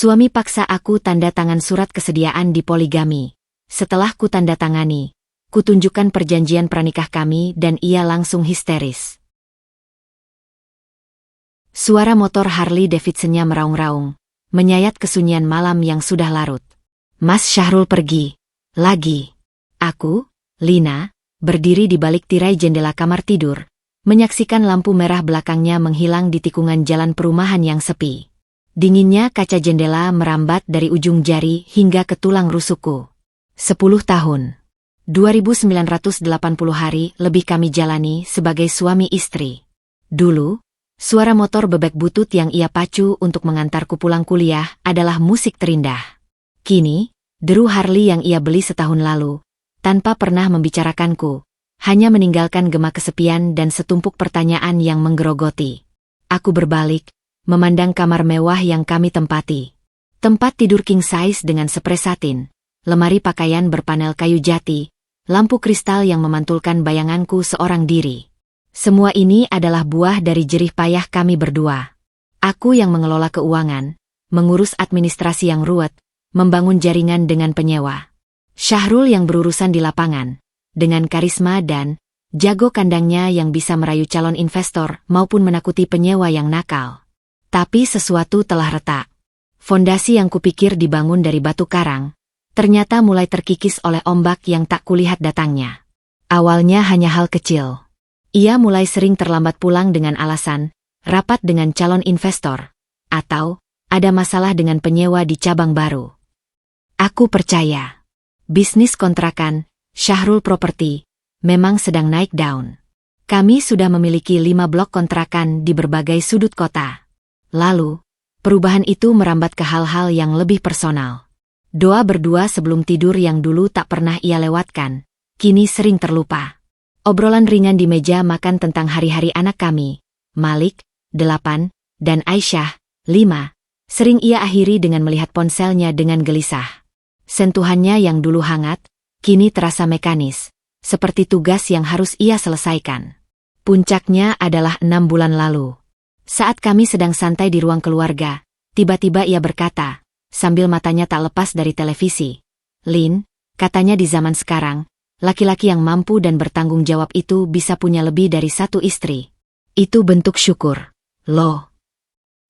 Suami paksa aku tanda tangan surat kesediaan di poligami. Setelah ku tanda tangani, kutunjukkan perjanjian pranikah kami dan ia langsung histeris. Suara motor Harley Davidsonnya meraung-raung, menyayat kesunyian malam yang sudah larut. Mas Syahrul pergi. Lagi. Aku, Lina, berdiri di balik tirai jendela kamar tidur, menyaksikan lampu merah belakangnya menghilang di tikungan jalan perumahan yang sepi. Dinginnya kaca jendela merambat dari ujung jari hingga ke tulang rusukku. 10 tahun. 2980 hari lebih kami jalani sebagai suami istri. Dulu, suara motor bebek butut yang ia pacu untuk mengantarku pulang kuliah adalah musik terindah. Kini, deru Harley yang ia beli setahun lalu, tanpa pernah membicarakanku, hanya meninggalkan gema kesepian dan setumpuk pertanyaan yang menggerogoti. Aku berbalik, memandang kamar mewah yang kami tempati. Tempat tidur king size dengan spray satin, lemari pakaian berpanel kayu jati, lampu kristal yang memantulkan bayanganku seorang diri. Semua ini adalah buah dari jerih payah kami berdua. Aku yang mengelola keuangan, mengurus administrasi yang ruwet, membangun jaringan dengan penyewa. Syahrul yang berurusan di lapangan, dengan karisma dan jago kandangnya yang bisa merayu calon investor maupun menakuti penyewa yang nakal. Tapi sesuatu telah retak. Fondasi yang kupikir dibangun dari batu karang, ternyata mulai terkikis oleh ombak yang tak kulihat datangnya. Awalnya hanya hal kecil. Ia mulai sering terlambat pulang dengan alasan rapat dengan calon investor, atau ada masalah dengan penyewa di cabang baru. Aku percaya. Bisnis kontrakan, Syahrul Property, memang sedang naik daun. Kami sudah memiliki 5 blok kontrakan di berbagai sudut kota. Lalu, perubahan itu merambat ke hal-hal yang lebih personal. Doa berdua sebelum tidur yang dulu tak pernah ia lewatkan, kini sering terlupa. Obrolan ringan di meja makan tentang hari-hari anak kami, Malik, 8, dan Aisyah, 5, sering ia akhiri dengan melihat ponselnya dengan gelisah. Sentuhannya yang dulu hangat, kini terasa mekanis, seperti tugas yang harus ia selesaikan. Puncaknya adalah 6 bulan lalu. Saat kami sedang santai di ruang keluarga, tiba-tiba ia berkata, sambil matanya tak lepas dari televisi. Lin, katanya di zaman sekarang, laki-laki yang mampu dan bertanggung jawab itu bisa punya lebih dari 1 istri. Itu bentuk syukur. Loh.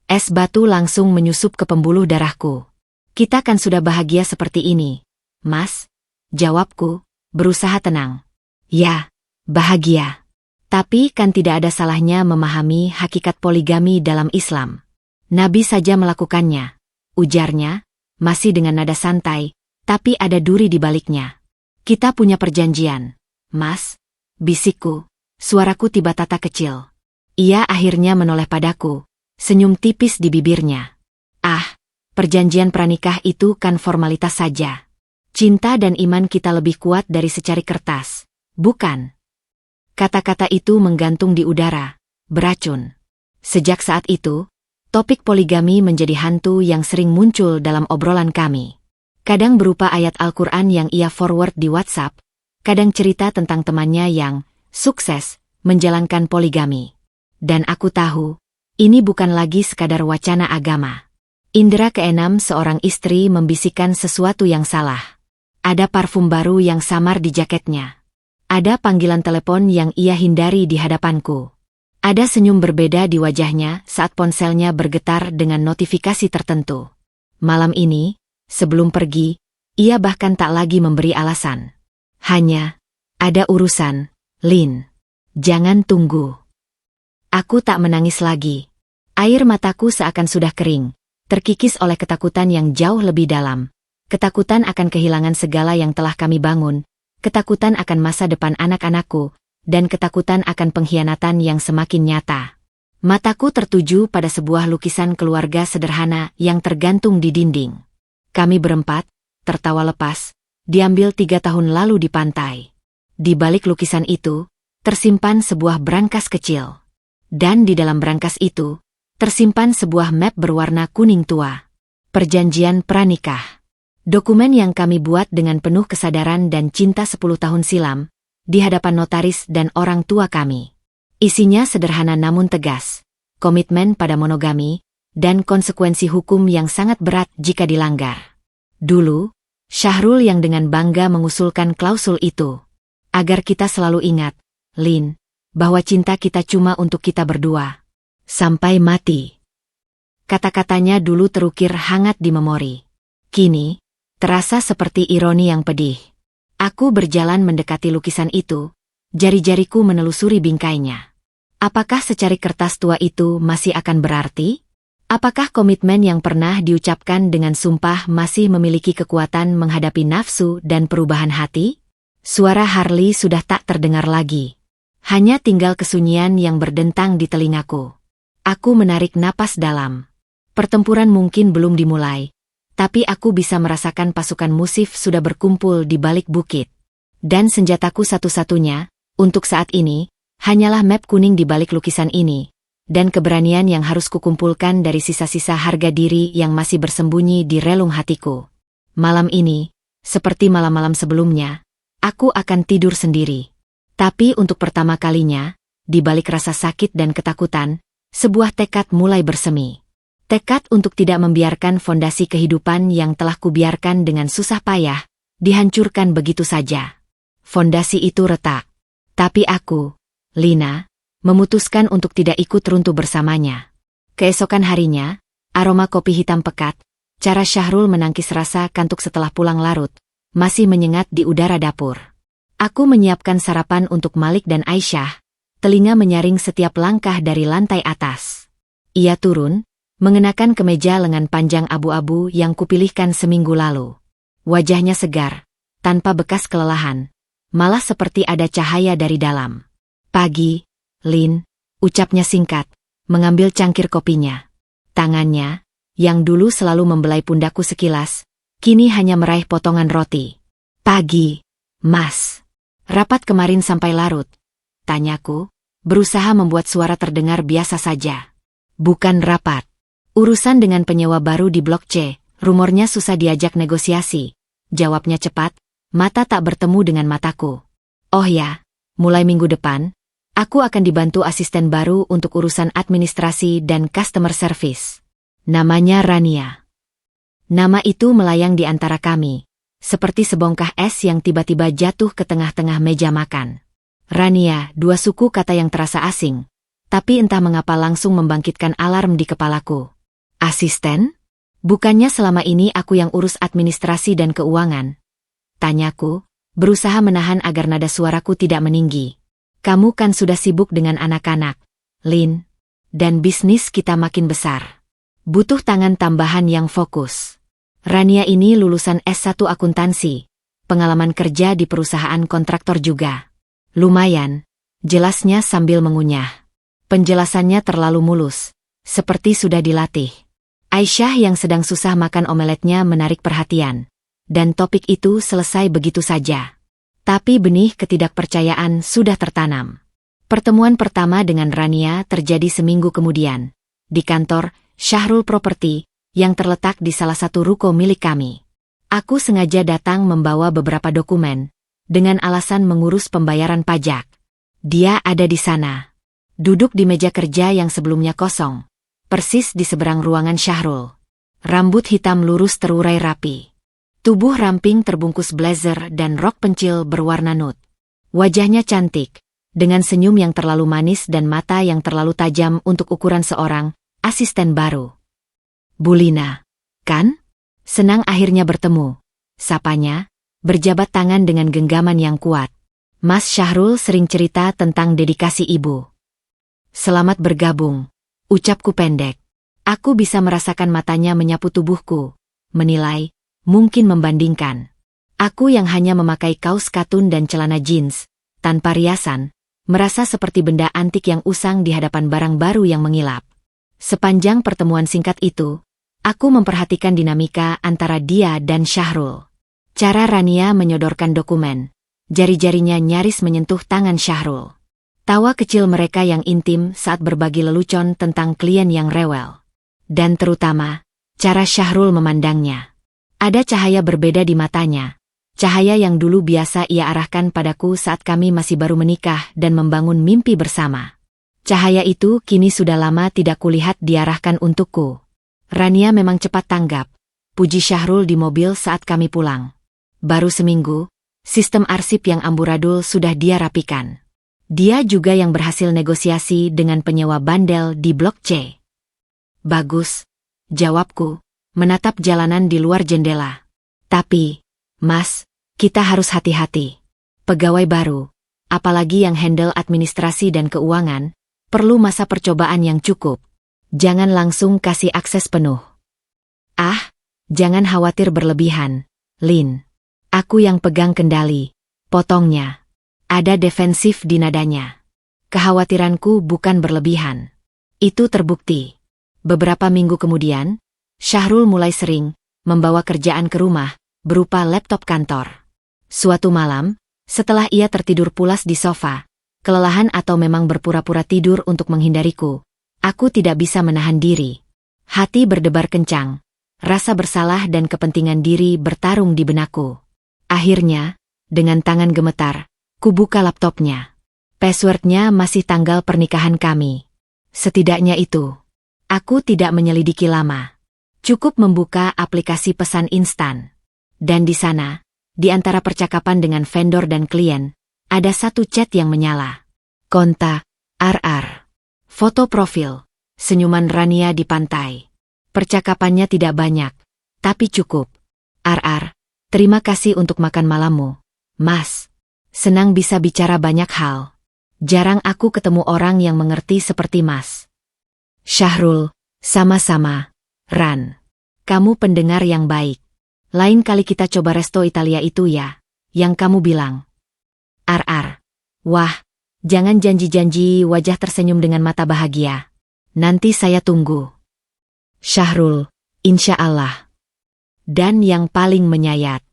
Es batu langsung menyusup ke pembuluh darahku. Kita kan sudah bahagia seperti ini, Mas? Jawabku, berusaha tenang. Ya, bahagia. Tapi kan tidak ada salahnya memahami hakikat poligami dalam Islam. Nabi saja melakukannya. Ujarnya, masih dengan nada santai, tapi ada duri di baliknya. Kita punya perjanjian, Mas. Bisikku, suaraku tiba tata kecil. Ia akhirnya menoleh padaku, senyum tipis di bibirnya. Ah, perjanjian pranikah itu kan formalitas saja. Cinta dan iman kita lebih kuat dari secari kertas, bukan? Kata-kata itu menggantung di udara, beracun. Sejak saat itu, topik poligami menjadi hantu yang sering muncul dalam obrolan kami. Kadang berupa ayat Al-Quran yang ia forward di WhatsApp, kadang cerita tentang temannya yang sukses menjalankan poligami. Dan aku tahu, ini bukan lagi sekadar wacana agama. Indera keenam seorang istri membisikkan sesuatu yang salah. Ada parfum baru yang samar di jaketnya. Ada panggilan telepon yang ia hindari di hadapanku. Ada senyum berbeda di wajahnya saat ponselnya bergetar dengan notifikasi tertentu. Malam ini, sebelum pergi, ia bahkan tak lagi memberi alasan. Hanya, ada urusan, Lin. Jangan tunggu. Aku tak menangis lagi. Air mataku seakan sudah kering. Terkikis oleh ketakutan yang jauh lebih dalam. Ketakutan akan kehilangan segala yang telah kami bangun, ketakutan akan masa depan anak-anakku, dan ketakutan akan pengkhianatan yang semakin nyata. Mataku tertuju pada sebuah lukisan keluarga sederhana yang tergantung di dinding. Kami berempat, tertawa lepas, diambil 3 tahun lalu di pantai. Di balik lukisan itu, tersimpan sebuah brankas kecil. Dan di dalam brankas itu, tersimpan sebuah map berwarna kuning tua. Perjanjian pranikah. Dokumen yang kami buat dengan penuh kesadaran dan cinta 10 tahun silam, di hadapan notaris dan orang tua kami. Isinya sederhana namun tegas. Komitmen pada monogami, dan konsekuensi hukum yang sangat berat jika dilanggar. Dulu, Syahrul yang dengan bangga mengusulkan klausul itu. Agar kita selalu ingat, Lin, bahwa cinta kita cuma untuk kita berdua. Sampai mati. Kata-katanya dulu terukir hangat di memori. Kini, terasa seperti ironi yang pedih. Aku berjalan mendekati lukisan itu, jari-jariku menelusuri bingkainya. Apakah secari kertas tua itu masih akan berarti? Apakah komitmen yang pernah diucapkan dengan sumpah masih memiliki kekuatan menghadapi nafsu dan perubahan hati? Suara Harley sudah tak terdengar lagi. Hanya tinggal kesunyian yang berdentang di telingaku. Aku menarik napas dalam. Pertempuran mungkin belum dimulai, tapi aku bisa merasakan pasukan Musif sudah berkumpul di balik bukit. Dan senjataku satu-satunya, untuk saat ini, hanyalah map kuning di balik lukisan ini, dan keberanian yang harus kukumpulkan dari sisa-sisa harga diri yang masih bersembunyi di relung hatiku. Malam ini, seperti malam-malam sebelumnya, aku akan tidur sendiri. Tapi untuk pertama kalinya, di balik rasa sakit dan ketakutan, sebuah tekad mulai bersemi. Tekad untuk tidak membiarkan fondasi kehidupan yang telah kubiarkan dengan susah payah, dihancurkan begitu saja. Fondasi itu retak. Tapi aku, Lina, memutuskan untuk tidak ikut runtuh bersamanya. Keesokan harinya, aroma kopi hitam pekat, cara Syahrul menangkis rasa kantuk setelah pulang larut, masih menyengat di udara dapur. Aku menyiapkan sarapan untuk Malik dan Aisyah, telinga menyaring setiap langkah dari lantai atas. Ia turun, mengenakan kemeja lengan panjang abu-abu yang kupilihkan seminggu lalu. Wajahnya segar, tanpa bekas kelelahan, malah seperti ada cahaya dari dalam. Pagi, Lin, ucapnya singkat, mengambil cangkir kopinya. Tangannya, yang dulu selalu membelai pundakku sekilas, kini hanya meraih potongan roti. Pagi, Mas. Rapat kemarin sampai larut, tanyaku, berusaha membuat suara terdengar biasa saja. Bukan rapat. Urusan dengan penyewa baru di Blok C, rumornya susah diajak negosiasi. Jawabnya cepat, mata tak bertemu dengan mataku. Oh ya, mulai minggu depan, aku akan dibantu asisten baru untuk urusan administrasi dan customer service. Namanya Rania. Nama itu melayang di antara kami, seperti sebongkah es yang tiba-tiba jatuh ke tengah-tengah meja makan. Rania, dua suku kata yang terasa asing, tapi entah mengapa langsung membangkitkan alarm di kepalaku. Asisten? Bukannya selama ini aku yang urus administrasi dan keuangan? Tanyaku, berusaha menahan agar nada suaraku tidak meninggi. Kamu kan sudah sibuk dengan anak-anak, Lin. Dan bisnis kita makin besar. Butuh tangan tambahan yang fokus. Rania ini lulusan S1 akuntansi, pengalaman kerja di perusahaan kontraktor juga. Lumayan, jelasnya sambil mengunyah. Penjelasannya terlalu mulus, seperti sudah dilatih. Aisyah yang sedang susah makan omeletnya menarik perhatian, dan topik itu selesai begitu saja. Tapi benih ketidakpercayaan sudah tertanam. Pertemuan pertama dengan Rania terjadi seminggu kemudian, di kantor Syahrul Property, yang terletak di salah satu ruko milik kami. Aku sengaja datang membawa beberapa dokumen, dengan alasan mengurus pembayaran pajak. Dia ada di sana, duduk di meja kerja yang sebelumnya kosong, persis di seberang ruangan Syahrul. Rambut hitam lurus terurai rapi. Tubuh ramping terbungkus blazer dan rok pencil berwarna nude. Wajahnya cantik, dengan senyum yang terlalu manis dan mata yang terlalu tajam untuk ukuran seorang asisten baru. Bu Lina, kan? Senang akhirnya bertemu. Sapanya, berjabat tangan dengan genggaman yang kuat. Mas Syahrul sering cerita tentang dedikasi ibu. Selamat bergabung, ucapku pendek. Aku bisa merasakan matanya menyapu tubuhku, menilai, mungkin membandingkan. Aku yang hanya memakai kaos katun dan celana jeans, tanpa riasan, merasa seperti benda antik yang usang di hadapan barang baru yang mengilap. Sepanjang pertemuan singkat itu, aku memperhatikan dinamika antara dia dan Syahrul. Cara Rania menyodorkan dokumen, jari-jarinya nyaris menyentuh tangan Syahrul. Tawa kecil mereka yang intim saat berbagi lelucon tentang klien yang rewel. Dan terutama, cara Syahrul memandangnya. Ada cahaya berbeda di matanya. Cahaya yang dulu biasa ia arahkan padaku saat kami masih baru menikah dan membangun mimpi bersama. Cahaya itu kini sudah lama tidak kulihat diarahkan untukku. Rania memang cepat tanggap, puji Syahrul di mobil saat kami pulang. Baru seminggu, sistem arsip yang amburadul sudah dia rapikan. Dia juga yang berhasil negosiasi dengan penyewa bandel di Blok C. Bagus, jawabku, menatap jalanan di luar jendela. Tapi, Mas, kita harus hati-hati. Pegawai baru, apalagi yang handle administrasi dan keuangan, perlu masa percobaan yang cukup. Jangan langsung kasih akses penuh. Ah, jangan khawatir berlebihan, Lin. Aku yang pegang kendali, potongnya. Ada defensif di nadanya. Kekhawatiranku bukan berlebihan. Itu terbukti. Beberapa minggu kemudian, Syahrul mulai sering membawa kerjaan ke rumah, berupa laptop kantor. Suatu malam, setelah ia tertidur pulas di sofa, kelelahan atau memang berpura-pura tidur untuk menghindariku, aku tidak bisa menahan diri. Hati berdebar kencang, rasa bersalah dan kepentingan diri bertarung di benakku. Akhirnya, dengan tangan gemetar, ku buka laptopnya. Passwordnya masih tanggal pernikahan kami. Setidaknya itu. Aku tidak menyelidiki lama. Cukup membuka aplikasi pesan instan. Dan di sana, di antara percakapan dengan vendor dan klien, ada satu chat yang menyala. Kontak, RR. Foto profil, senyuman Rania di pantai. Percakapannya tidak banyak, tapi cukup. RR, terima kasih untuk makan malammu, Mas. Senang bisa bicara banyak hal. Jarang aku ketemu orang yang mengerti seperti Mas. Syahrul, sama-sama. Ran, kamu pendengar yang baik. Lain kali kita coba resto Italia itu ya, yang kamu bilang. RR, wah, jangan janji-janji. Wajah tersenyum dengan mata bahagia. Nanti saya tunggu. Syahrul, insya Allah. Dan yang paling menyayat.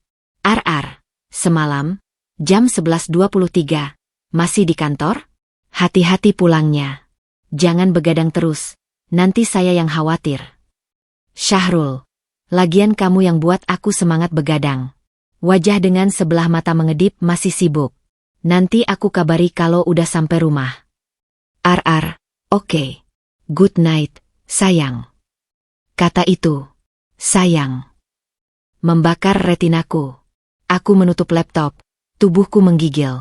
RR, semalam, jam 11.23, masih di kantor? Hati-hati pulangnya. Jangan begadang terus, nanti saya yang khawatir. Syahrul, lagian kamu yang buat aku semangat begadang. Wajah dengan sebelah mata mengedip masih sibuk. Nanti aku kabari kalau udah sampai rumah. RR, oke. Good night, sayang. Kata itu, sayang, membakar retinaku. Aku menutup laptop, tubuhku menggigil.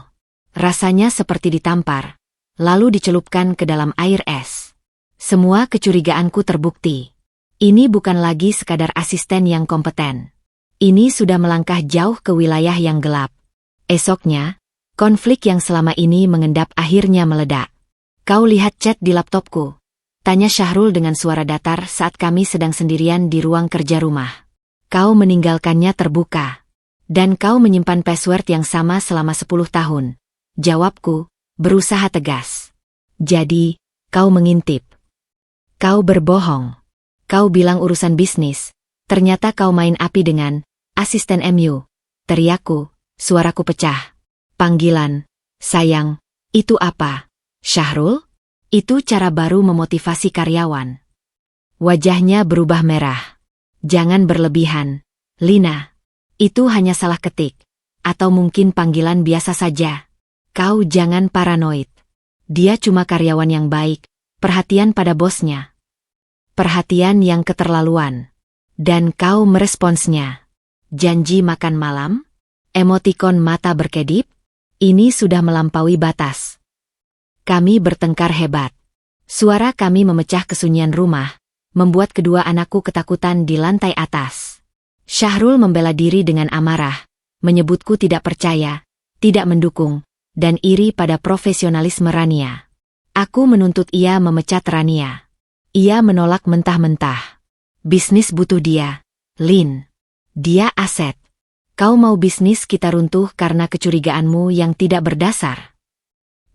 Rasanya seperti ditampar, lalu dicelupkan ke dalam air es. Semua kecurigaanku terbukti. Ini bukan lagi sekadar asisten yang kompeten. Ini sudah melangkah jauh ke wilayah yang gelap. Esoknya, konflik yang selama ini mengendap akhirnya meledak. Kau lihat chat di laptopku? Tanya Syahrul dengan suara datar saat kami sedang sendirian di ruang kerja rumah. Kau meninggalkannya terbuka. Dan kau menyimpan password yang sama selama 10 tahun. Jawabku, berusaha tegas. Jadi, kau mengintip. Kau berbohong. Kau bilang urusan bisnis. Ternyata kau main api dengan asisten MU. Teriakku, suaraku pecah. Panggilan, sayang, itu apa? Syahrul? Itu cara baru memotivasi karyawan. Wajahnya berubah merah. Jangan berlebihan, Lina. Itu hanya salah ketik. Atau mungkin panggilan biasa saja. Kau jangan paranoid. Dia cuma karyawan yang baik, perhatian pada bosnya. Perhatian yang keterlaluan. Dan kau meresponsnya. Janji makan malam? Emotikon mata berkedip? Ini sudah melampaui batas. Kami bertengkar hebat. Suara kami memecah kesunyian rumah, membuat kedua anakku ketakutan di lantai atas. Syahrul membela diri dengan amarah, menyebutku tidak percaya, tidak mendukung, dan iri pada profesionalisme Rania. Aku menuntut ia memecat Rania. Ia menolak mentah-mentah. Bisnis butuh dia, Lin. Dia aset. Kau mau bisnis kita runtuh karena kecurigaanmu yang tidak berdasar.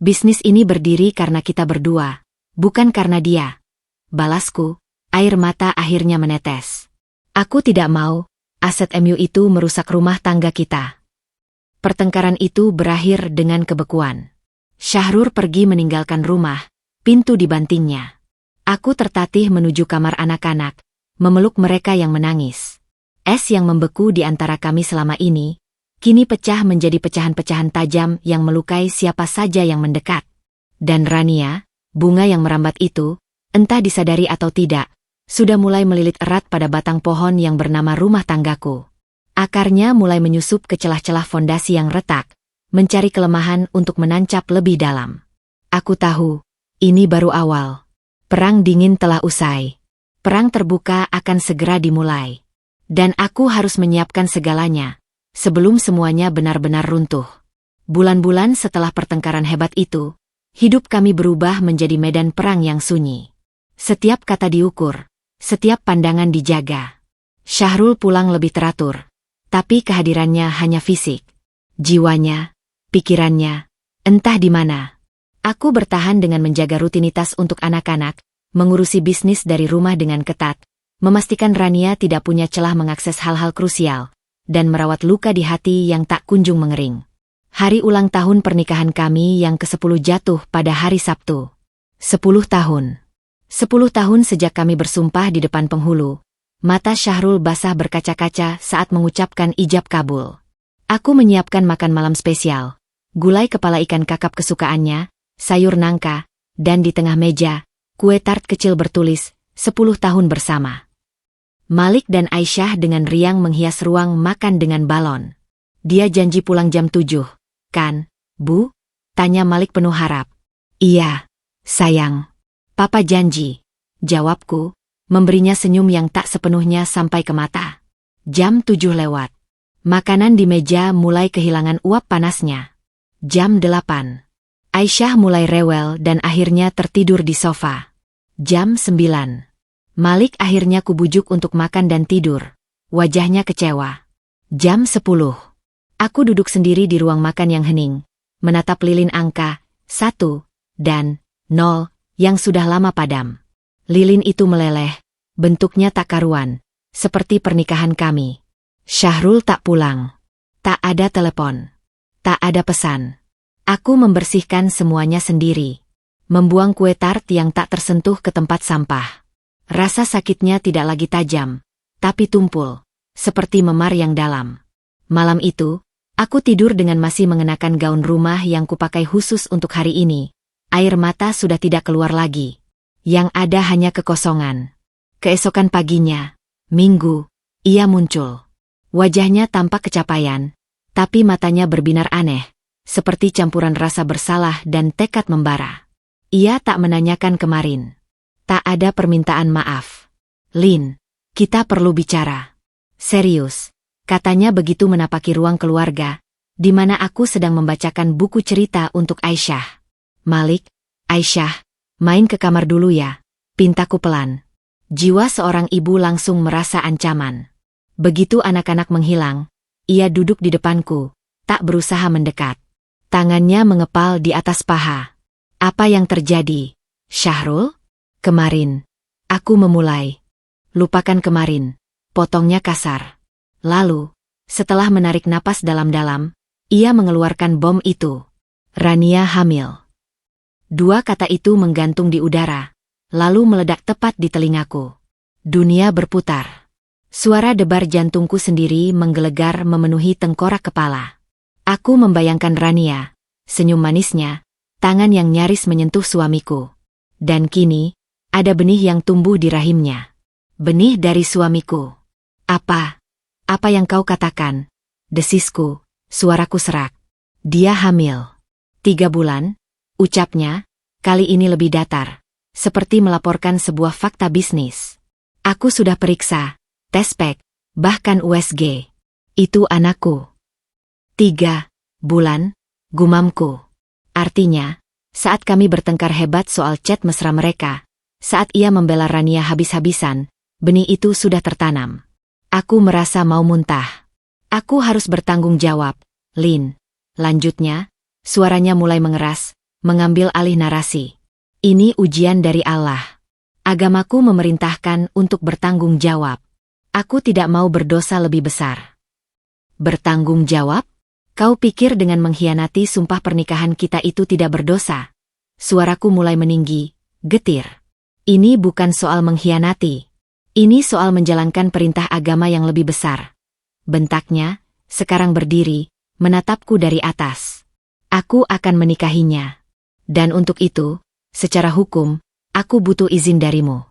Bisnis ini berdiri karena kita berdua, bukan karena dia. Balasku, air mata akhirnya menetes. Aku tidak mau, aset MU itu merusak rumah tangga kita. Pertengkaran itu berakhir dengan kebekuan. Syahrul pergi meninggalkan rumah, pintu dibantingnya. Aku tertatih menuju kamar anak-anak, memeluk mereka yang menangis. Es yang membeku di antara kami selama ini, kini pecah menjadi pecahan-pecahan tajam yang melukai siapa saja yang mendekat. Dan Rania, Bunga yang merambat itu, entah disadari atau tidak, sudah mulai melilit erat pada batang pohon yang bernama rumah tanggaku. Akarnya mulai menyusup ke celah-celah fondasi yang retak, mencari kelemahan untuk menancap lebih dalam. Aku tahu, ini baru awal. Perang dingin telah usai. Perang terbuka akan segera dimulai. Dan aku harus menyiapkan segalanya, sebelum semuanya benar-benar runtuh. Bulan-bulan setelah pertengkaran hebat itu, hidup kami berubah menjadi medan perang yang sunyi. Setiap kata diukur, setiap pandangan dijaga. Syahrul pulang lebih teratur, tapi kehadirannya hanya fisik. Jiwanya, pikirannya, entah di mana. Aku bertahan dengan menjaga rutinitas untuk anak-anak, mengurusi bisnis dari rumah dengan ketat, memastikan Rania tidak punya celah mengakses hal-hal krusial, dan merawat luka di hati yang tak kunjung mengering. Hari ulang tahun pernikahan kami yang ke-10 jatuh pada hari Sabtu. 10 tahun. 10 tahun sejak kami bersumpah di depan penghulu. Mata Syahrul basah berkaca-kaca saat mengucapkan ijab kabul. Aku menyiapkan makan malam spesial, gulai kepala ikan kakap kesukaannya, sayur nangka, dan di tengah meja, kue tart kecil bertulis, 10 tahun bersama. Malik dan Aisyah dengan riang menghias ruang makan dengan balon. Dia janji pulang jam 7, kan, Bu? Tanya Malik penuh harap. Iya, sayang. Papa janji, jawabku, memberinya senyum yang tak sepenuhnya sampai ke mata. Jam 7 lewat. Makanan di meja mulai kehilangan uap panasnya. Jam 8. Aisyah mulai rewel dan akhirnya tertidur di sofa. Jam 9. Malik akhirnya kubujuk untuk makan dan tidur. Wajahnya kecewa. Jam 10. Aku duduk sendiri di ruang makan yang hening, menatap lilin angka 1 dan 0 yang sudah lama padam. Lilin itu meleleh, bentuknya tak karuan, seperti pernikahan kami. Syahrul tak pulang. Tak ada telepon. Tak ada pesan. Aku membersihkan semuanya sendiri. Membuang kue tart yang tak tersentuh ke tempat sampah. Rasa sakitnya tidak lagi tajam, tapi tumpul, seperti memar yang dalam. Malam itu, aku tidur dengan masih mengenakan gaun rumah yang kupakai khusus untuk hari ini. Air mata sudah tidak keluar lagi. Yang ada hanya kekosongan. Keesokan paginya, Minggu, ia muncul. Wajahnya tampak kecapaian, tapi matanya berbinar aneh, seperti campuran rasa bersalah dan tekad membara. Ia tak menanyakan kemarin. Tak ada permintaan maaf. Lin, kita perlu bicara. Serius, katanya begitu menapaki ruang keluarga, di mana aku sedang membacakan buku cerita untuk Aisyah. Malik, Aisyah, main ke kamar dulu ya, pintaku pelan. Jiwa seorang ibu langsung merasa ancaman. Begitu anak-anak menghilang, ia duduk di depanku, tak berusaha mendekat. Tangannya mengepal di atas paha. Apa yang terjadi, Syahrul? Kemarin, aku memulai. Lupakan kemarin, potongnya kasar. Lalu, setelah menarik napas dalam-dalam, ia mengeluarkan bom itu. Rania hamil. 2 kata itu menggantung di udara, lalu meledak tepat di telingaku. Dunia berputar. Suara debar jantungku sendiri menggelegar memenuhi tengkorak kepala. Aku membayangkan Rania, senyum manisnya, tangan yang nyaris menyentuh suamiku. Dan kini, ada benih yang tumbuh di rahimnya. Benih dari suamiku. Apa yang kau katakan? Desisku, suaraku serak. Dia hamil. 3 bulan, ucapnya, kali ini lebih datar, seperti melaporkan sebuah fakta bisnis. Aku sudah periksa, tes pack, bahkan USG. Itu anakku. 3 bulan, gumamku. Artinya, saat kami bertengkar hebat soal chat mesra mereka, saat ia membela Rania habis-habisan, benih itu sudah tertanam. Aku merasa mau muntah. Aku harus bertanggung jawab, Lin. Lanjutnya, suaranya mulai mengeras, mengambil alih narasi. Ini ujian dari Allah. Agamaku memerintahkan untuk bertanggung jawab. Aku tidak mau berdosa lebih besar. Bertanggung jawab? Kau pikir dengan mengkhianati sumpah pernikahan kita itu tidak berdosa? Suaraku mulai meninggi, getir. Ini bukan soal mengkhianati. Ini soal menjalankan perintah agama yang lebih besar. Bentaknya, sekarang berdiri, menatapku dari atas. Aku akan menikahinya. Dan untuk itu, Secara hukum, aku butuh izin darimu.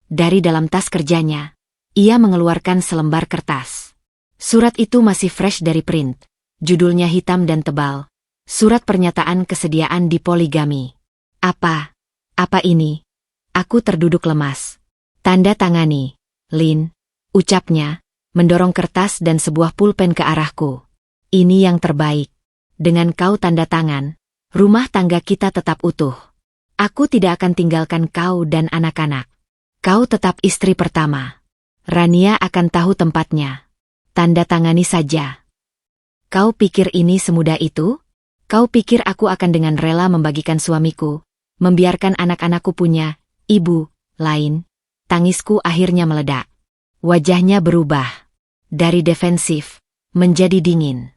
Dari dalam tas kerjanya, ia mengeluarkan selembar kertas. Surat itu masih fresh dari print. Judulnya hitam dan tebal. Surat pernyataan kesediaan dipoligami. Apa ini? Aku terduduk lemas. Tanda tangani, Lin, ucapnya, mendorong kertas dan sebuah pulpen ke arahku. Ini yang terbaik. Dengan kau tanda tangan, rumah tangga kita tetap utuh. Aku tidak akan tinggalkan kau dan anak-anak. Kau tetap istri pertama. Rania akan tahu tempatnya. Tanda tangani saja. Kau pikir ini semudah itu? Kau pikir aku akan dengan rela membagikan suamiku, membiarkan anak-anakku punya ibu lain? Tangisku akhirnya meledak. Wajahnya berubah. Dari defensif menjadi dingin.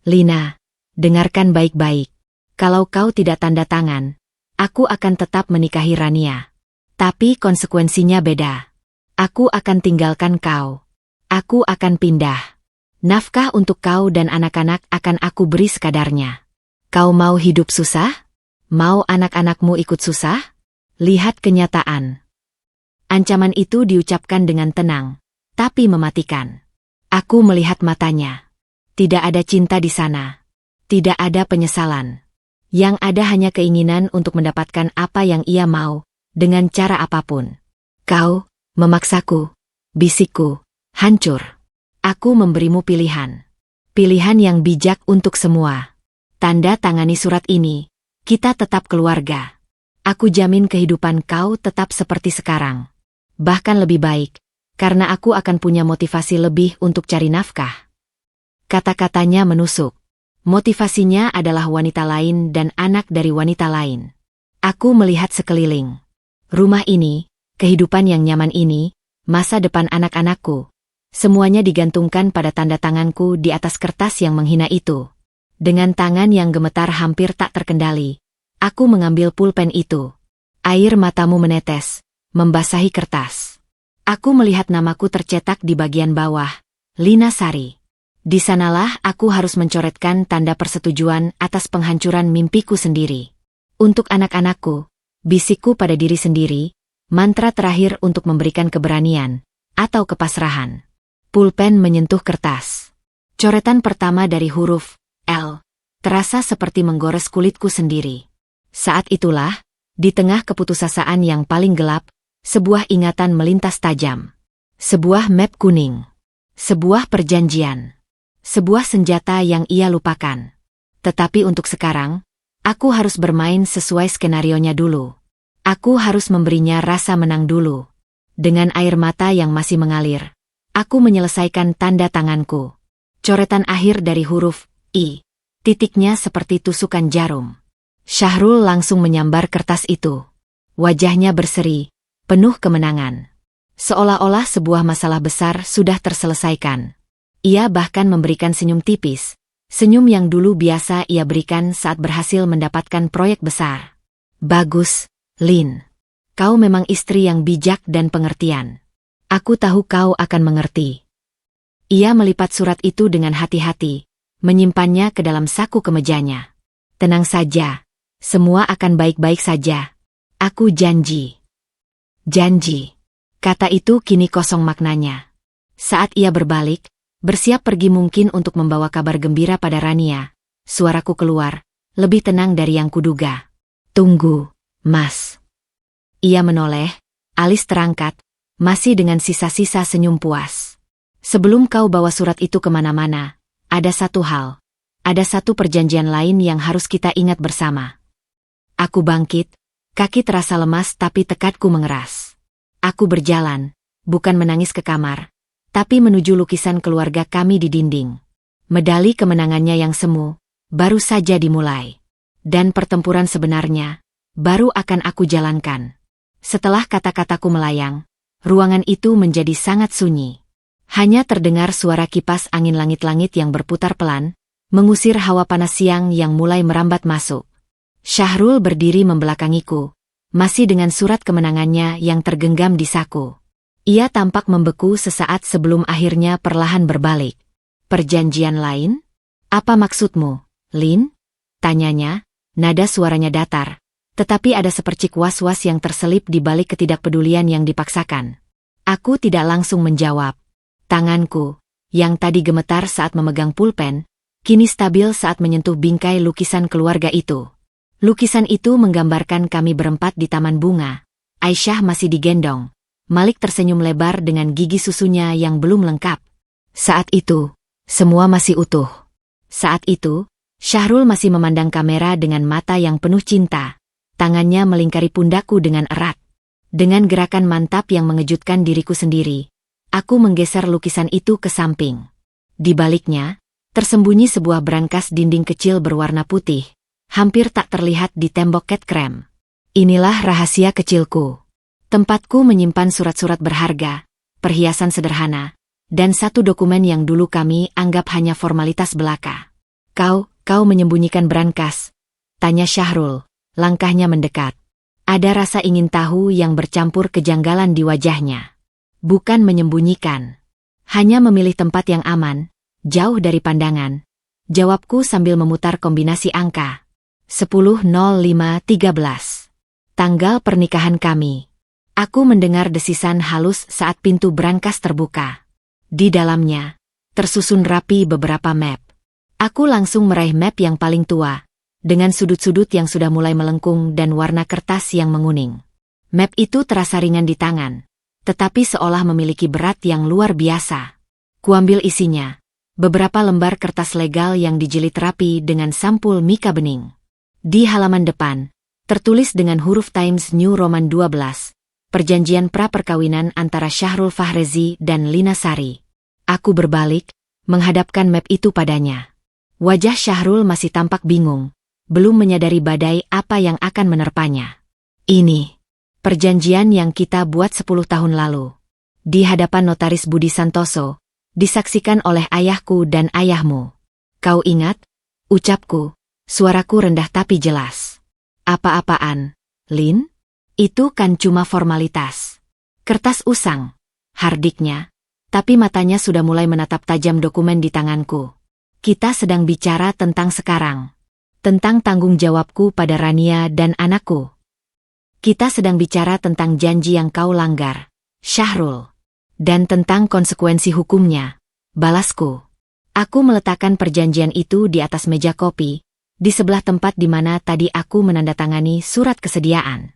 Lina, dengarkan baik-baik. Kalau kau tidak tanda tangan, aku akan tetap menikahi Rania. Tapi konsekuensinya beda. Aku akan tinggalkan kau. Aku akan pindah. Nafkah untuk kau dan anak-anak akan aku beri sekadarnya. Kau mau hidup susah? Mau anak-anakmu ikut susah? Lihat kenyataan. Ancaman itu diucapkan dengan tenang, tapi mematikan. Aku melihat matanya. Tidak ada cinta di sana. Tidak ada penyesalan. Yang ada hanya keinginan untuk mendapatkan apa yang ia mau, dengan cara apapun. Kau memaksaku, bisikku, hancur. Aku memberimu pilihan. Pilihan yang bijak untuk semua. Tanda tangani surat ini, kita tetap keluarga. Aku jamin kehidupan kau tetap seperti sekarang. Bahkan lebih baik, karena aku akan punya motivasi lebih untuk cari nafkah. Kata-katanya menusuk. Motivasinya adalah wanita lain dan anak dari wanita lain. Aku melihat sekeliling. Rumah ini, kehidupan yang nyaman ini, masa depan anak-anakku. Semuanya digantungkan pada tanda tanganku di atas kertas yang menghina itu. Dengan tangan yang gemetar hampir tak terkendali, aku mengambil pulpen itu. Air matamu menetes, membasahi kertas. Aku melihat namaku tercetak di bagian bawah, Lina Sari. Di sanalah aku harus mencoretkan tanda persetujuan atas penghancuran mimpiku sendiri. Untuk anak-anakku, bisikku pada diri sendiri, mantra terakhir untuk memberikan keberanian, atau kepasrahan. Pulpen menyentuh kertas. Coretan pertama dari huruf L, terasa seperti menggores kulitku sendiri. Saat itulah, di tengah keputusasaan yang paling gelap, sebuah ingatan melintas tajam. Sebuah map kuning. Sebuah perjanjian. Sebuah senjata yang ia lupakan. Tetapi untuk sekarang, aku harus bermain sesuai skenarionya dulu. Aku harus memberinya rasa menang dulu. Dengan air mata yang masih mengalir, aku menyelesaikan tanda tanganku. Coretan akhir dari huruf I. Titiknya seperti tusukan jarum. Syahrul langsung menyambar kertas itu. Wajahnya berseri, penuh kemenangan. Seolah-olah sebuah masalah besar sudah terselesaikan. Ia bahkan memberikan senyum tipis, senyum yang dulu biasa ia berikan saat berhasil mendapatkan proyek besar. Bagus, Lin. Kau memang istri yang bijak dan pengertian. Aku tahu kau akan mengerti. Ia melipat surat itu dengan hati-hati, menyimpannya ke dalam saku kemejanya. Tenang saja, semua akan baik-baik saja. Aku janji. Janji. Kata itu kini kosong maknanya. Saat ia berbalik, bersiap pergi mungkin untuk membawa kabar gembira pada Rania, suaraku keluar, lebih tenang dari yang kuduga. Tunggu, Mas. Ia menoleh, alis terangkat, masih dengan sisa-sisa senyum puas. Sebelum kau bawa surat itu kemana-mana, ada satu hal. Ada satu perjanjian lain yang harus kita ingat bersama. Aku bangkit, kaki terasa lemas tapi tekadku mengeras. Aku berjalan, bukan menangis ke kamar, tapi menuju lukisan keluarga kami di dinding. Medali kemenangannya yang semu, baru saja dimulai. Dan pertempuran sebenarnya, baru akan aku jalankan. Setelah kata-kataku melayang, ruangan itu menjadi sangat sunyi. Hanya terdengar suara kipas angin langit-langit yang berputar pelan, mengusir hawa panas siang yang mulai merambat masuk. Syahrul berdiri membelakangiku, masih dengan surat kemenangannya yang tergenggam di saku. Ia tampak membeku sesaat sebelum akhirnya perlahan berbalik. Perjanjian lain? Apa maksudmu, Lin? Tanyanya, nada suaranya datar, Tetapi ada sepercik was-was yang terselip di balik ketidakpedulian yang dipaksakan. Aku tidak langsung menjawab. Tanganku, yang tadi gemetar saat memegang pulpen, kini stabil saat menyentuh bingkai lukisan keluarga itu. Lukisan itu menggambarkan kami berempat di taman bunga. Aisyah masih digendong. Malik tersenyum lebar dengan gigi susunya yang belum lengkap. Saat itu, semua masih utuh. Saat itu, Syahrul masih memandang kamera dengan mata yang penuh cinta. Tangannya melingkari pundakku dengan erat. Dengan gerakan mantap yang mengejutkan diriku sendiri, aku menggeser lukisan itu ke samping. Di baliknya, tersembunyi sebuah brankas dinding kecil berwarna putih, hampir tak terlihat di tembok cat krem. Inilah rahasia kecilku. Tempatku menyimpan surat-surat berharga, perhiasan sederhana, dan satu dokumen yang dulu kami anggap hanya formalitas belaka. Kau menyembunyikan brankas? Tanya Syahrul, langkahnya mendekat. Ada rasa ingin tahu yang bercampur kejanggalan di wajahnya. Bukan menyembunyikan. Hanya memilih tempat yang aman, jauh dari pandangan. Jawabku sambil memutar kombinasi angka. 10.05.13. Tanggal pernikahan kami. Aku mendengar desisan halus saat pintu brankas terbuka. Di dalamnya, tersusun rapi beberapa map. Aku langsung meraih map yang paling tua, dengan sudut-sudut yang sudah mulai melengkung dan warna kertas yang menguning. Map itu terasa ringan di tangan, tetapi seolah memiliki berat yang luar biasa. Kuambil isinya, beberapa lembar kertas legal yang dijilid rapi dengan sampul mika bening. Di halaman depan, tertulis dengan huruf Times New Roman 12, perjanjian pra-perkawinan antara Syahrul Fahrezi dan Lina Sari. Aku berbalik, menghadapkan map itu padanya. Wajah Syahrul masih tampak bingung, belum menyadari badai apa yang akan menerpanya. Ini, perjanjian yang kita buat 10 tahun lalu. Di hadapan notaris Budi Santoso, disaksikan oleh ayahku dan ayahmu. Kau ingat? Ucapku, suaraku rendah tapi jelas. Apa-apaan, Lin? Itu kan cuma formalitas. Kertas usang, hardiknya, tapi matanya sudah mulai menatap tajam dokumen di tanganku. Kita sedang bicara tentang sekarang. Tentang tanggung jawabku pada Rania dan anakku. Kita sedang bicara tentang janji yang kau langgar, Syahrul. Dan tentang konsekuensi hukumnya, balasku. Aku meletakkan perjanjian itu di atas meja kopi, di sebelah tempat di mana tadi aku menandatangani surat kesediaan.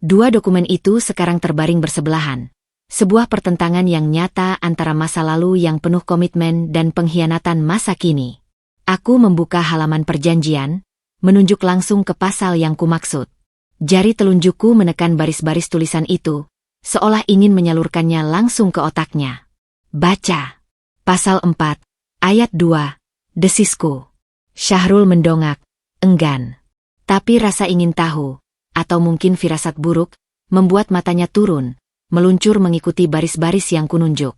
Dua dokumen itu sekarang terbaring bersebelahan. Sebuah pertentangan yang nyata antara masa lalu yang penuh komitmen dan pengkhianatan masa kini. Aku membuka halaman perjanjian, menunjuk langsung ke pasal yang kumaksud. Jari telunjukku menekan baris-baris tulisan itu, seolah ingin menyalurkannya langsung ke otaknya. Baca. Pasal 4, ayat 2, desisku. Syahrul mendongak, enggan. Tapi rasa ingin tahu, atau mungkin firasat buruk, membuat matanya turun, meluncur mengikuti baris-baris yang kununjuk.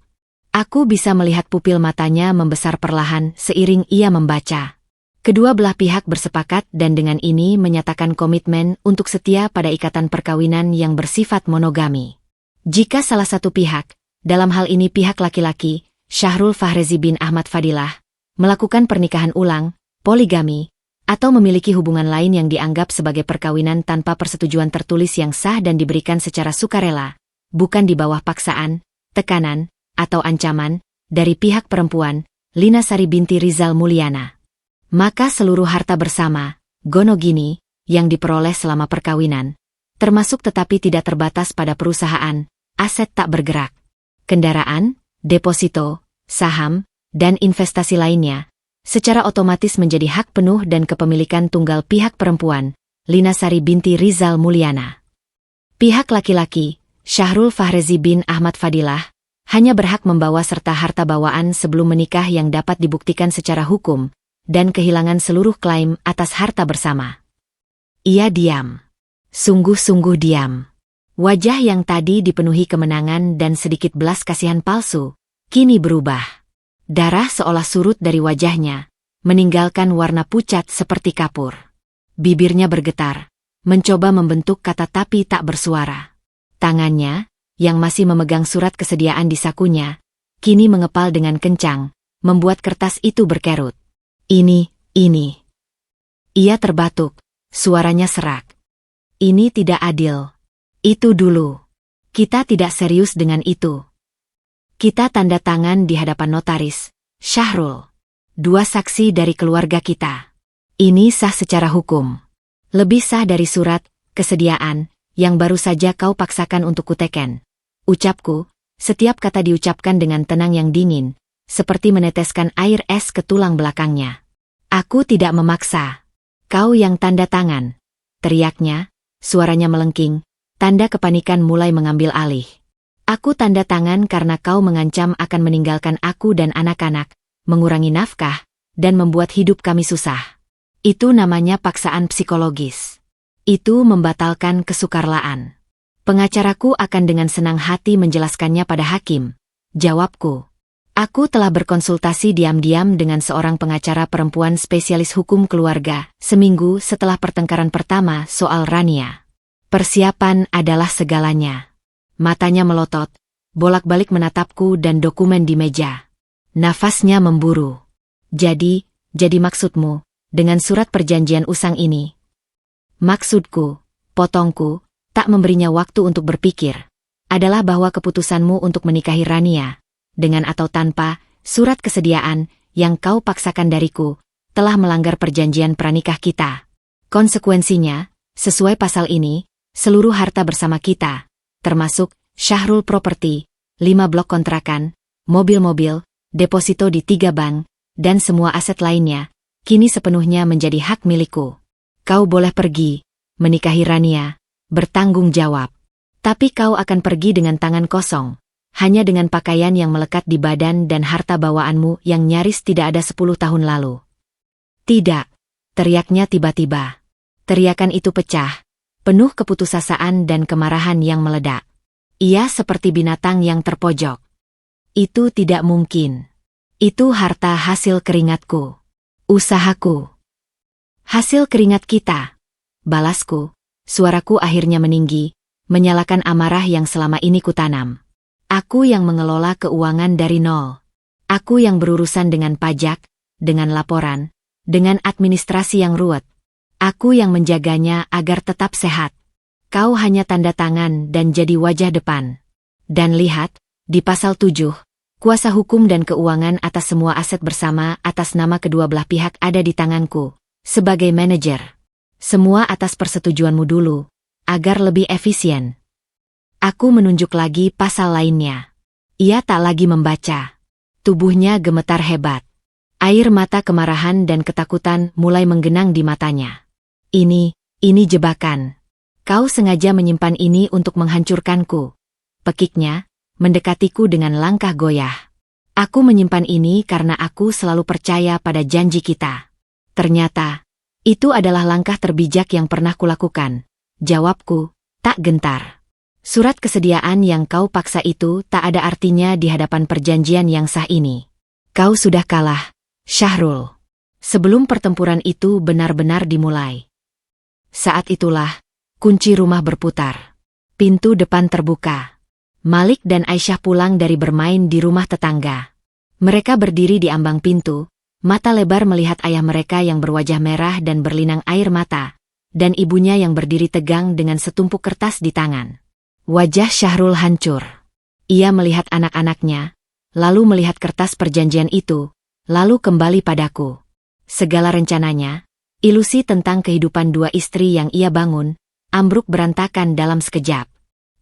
Aku bisa melihat pupil matanya membesar perlahan seiring ia membaca. Kedua belah pihak bersepakat dan dengan ini menyatakan komitmen untuk setia pada ikatan perkawinan yang bersifat monogami. Jika salah satu pihak, dalam hal ini pihak laki-laki, Syahrul Fahrezi bin Ahmad Fadilah, melakukan pernikahan ulang, poligami, atau memiliki hubungan lain yang dianggap sebagai perkawinan tanpa persetujuan tertulis yang sah dan diberikan secara sukarela, bukan di bawah paksaan, tekanan, atau ancaman, dari pihak perempuan, Lina Sari binti Rizal Mulyana. Maka seluruh harta bersama, gonogini, yang diperoleh selama perkawinan, termasuk tetapi tidak terbatas pada perusahaan, aset tak bergerak, kendaraan, deposito, saham, dan investasi lainnya, secara otomatis menjadi hak penuh dan kepemilikan tunggal pihak perempuan, Lina Sari binti Rizal Mulyana. Pihak laki-laki, Syahrul Fahrezi bin Ahmad Fadilah, hanya berhak membawa serta harta bawaan sebelum menikah yang dapat dibuktikan secara hukum, dan kehilangan seluruh klaim atas harta bersama. Ia diam. Sungguh-sungguh diam. Wajah yang tadi dipenuhi kemenangan dan sedikit belas kasihan palsu, kini berubah. Darah seolah surut dari wajahnya, meninggalkan warna pucat seperti kapur. Bibirnya bergetar, mencoba membentuk kata tapi tak bersuara. Tangannya, yang masih memegang surat kesediaan di sakunya, kini mengepal dengan kencang, membuat kertas itu berkerut. Ini. Ia terbatuk, suaranya serak. Ini tidak adil. Itu dulu. Kita tidak serius dengan itu. Kita tanda tangan di hadapan notaris, Syahrul. 2 saksi dari keluarga kita. Ini sah secara hukum. Lebih sah dari surat kesediaan yang baru saja kau paksakan untuk kuteken. Ucapku, setiap kata diucapkan dengan tenang yang dingin, seperti meneteskan air es ke tulang belakangnya. Aku tidak memaksa. Kau yang tanda tangan. Teriaknya, suaranya melengking, tanda kepanikan mulai mengambil alih. Aku tanda tangan karena kau mengancam akan meninggalkan aku dan anak-anak, mengurangi nafkah, dan membuat hidup kami susah. Itu namanya paksaan psikologis. Itu membatalkan kesukarlaan. Pengacaraku akan dengan senang hati menjelaskannya pada hakim. Jawabku. Aku telah berkonsultasi diam-diam dengan seorang pengacara perempuan spesialis hukum keluarga, seminggu setelah pertengkaran pertama soal Rania. Persiapan adalah segalanya. Matanya melotot, bolak-balik menatapku dan dokumen di meja. Nafasnya memburu. Jadi maksudmu, dengan surat perjanjian usang ini? Maksudku, potongku, tak memberinya waktu untuk berpikir, adalah bahwa keputusanmu untuk menikahi Rania, dengan atau tanpa surat kesediaan yang kau paksakan dariku, telah melanggar perjanjian pranikah kita. Konsekuensinya, sesuai pasal ini, seluruh harta bersama kita, termasuk Syahrul Property, 5 blok kontrakan, mobil-mobil, deposito di 3 bank, dan semua aset lainnya, kini sepenuhnya menjadi hak milikku. Kau boleh pergi, menikahi Rania, bertanggung jawab. Tapi kau akan pergi dengan tangan kosong, hanya dengan pakaian yang melekat di badan dan harta bawaanmu yang nyaris tidak ada 10 tahun lalu. Tidak, teriaknya tiba-tiba. Teriakan itu pecah, penuh keputusasaan dan kemarahan yang meledak. Ia seperti binatang yang terpojok. Itu tidak mungkin. Itu harta hasil keringatku. Usahaku. Hasil keringat kita. Balasku, suaraku akhirnya meninggi, menyalakan amarah yang selama ini kutanam. Aku yang mengelola keuangan dari nol. Aku yang berurusan dengan pajak, dengan laporan, dengan administrasi yang ruwet. Aku yang menjaganya agar tetap sehat. Kau hanya tanda tangan dan jadi wajah depan. Dan lihat, di pasal 7, kuasa hukum dan keuangan atas semua aset bersama atas nama kedua belah pihak ada di tanganku, sebagai manajer. Semua atas persetujuanmu dulu, agar lebih efisien. Aku menunjuk lagi pasal lainnya. Ia tak lagi membaca. Tubuhnya gemetar hebat. Air mata kemarahan dan ketakutan mulai menggenang di matanya. Ini jebakan. Kau sengaja menyimpan ini untuk menghancurkanku. Pekiknya, mendekatiku dengan langkah goyah. Aku menyimpan ini karena aku selalu percaya pada janji kita. Ternyata, itu adalah langkah terbijak yang pernah kulakukan. Jawabku, tak gentar. Surat kesediaan yang kau paksa itu tak ada artinya di hadapan perjanjian yang sah ini. Kau sudah kalah, Syahrul. Sebelum pertempuran itu benar-benar dimulai. Saat itulah, kunci rumah berputar. Pintu depan terbuka. Malik dan Aisyah pulang dari bermain di rumah tetangga. Mereka berdiri di ambang pintu, mata lebar melihat ayah mereka yang berwajah merah dan berlinang air mata, dan ibunya yang berdiri tegang dengan setumpuk kertas di tangan. Wajah Syahrul hancur. Ia melihat anak-anaknya, lalu melihat kertas perjanjian itu, lalu kembali padaku. Segala rencananya, ilusi tentang kehidupan 2 istri yang ia bangun, ambruk berantakan dalam sekejap.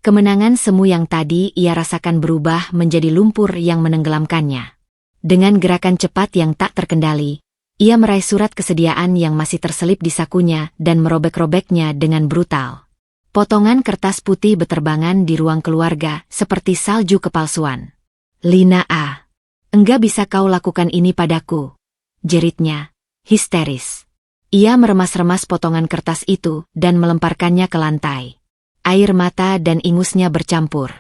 Kemenangan semu yang tadi ia rasakan berubah menjadi lumpur yang menenggelamkannya. Dengan gerakan cepat yang tak terkendali, ia meraih surat kesediaan yang masih terselip di sakunya dan merobek-robeknya dengan brutal. Potongan kertas putih beterbangan di ruang keluarga seperti salju kepalsuan. Lina A. Enggak bisa kau lakukan ini padaku. Jeritnya, histeris. Ia meremas-remas potongan kertas itu dan melemparkannya ke lantai. Air mata dan ingusnya bercampur.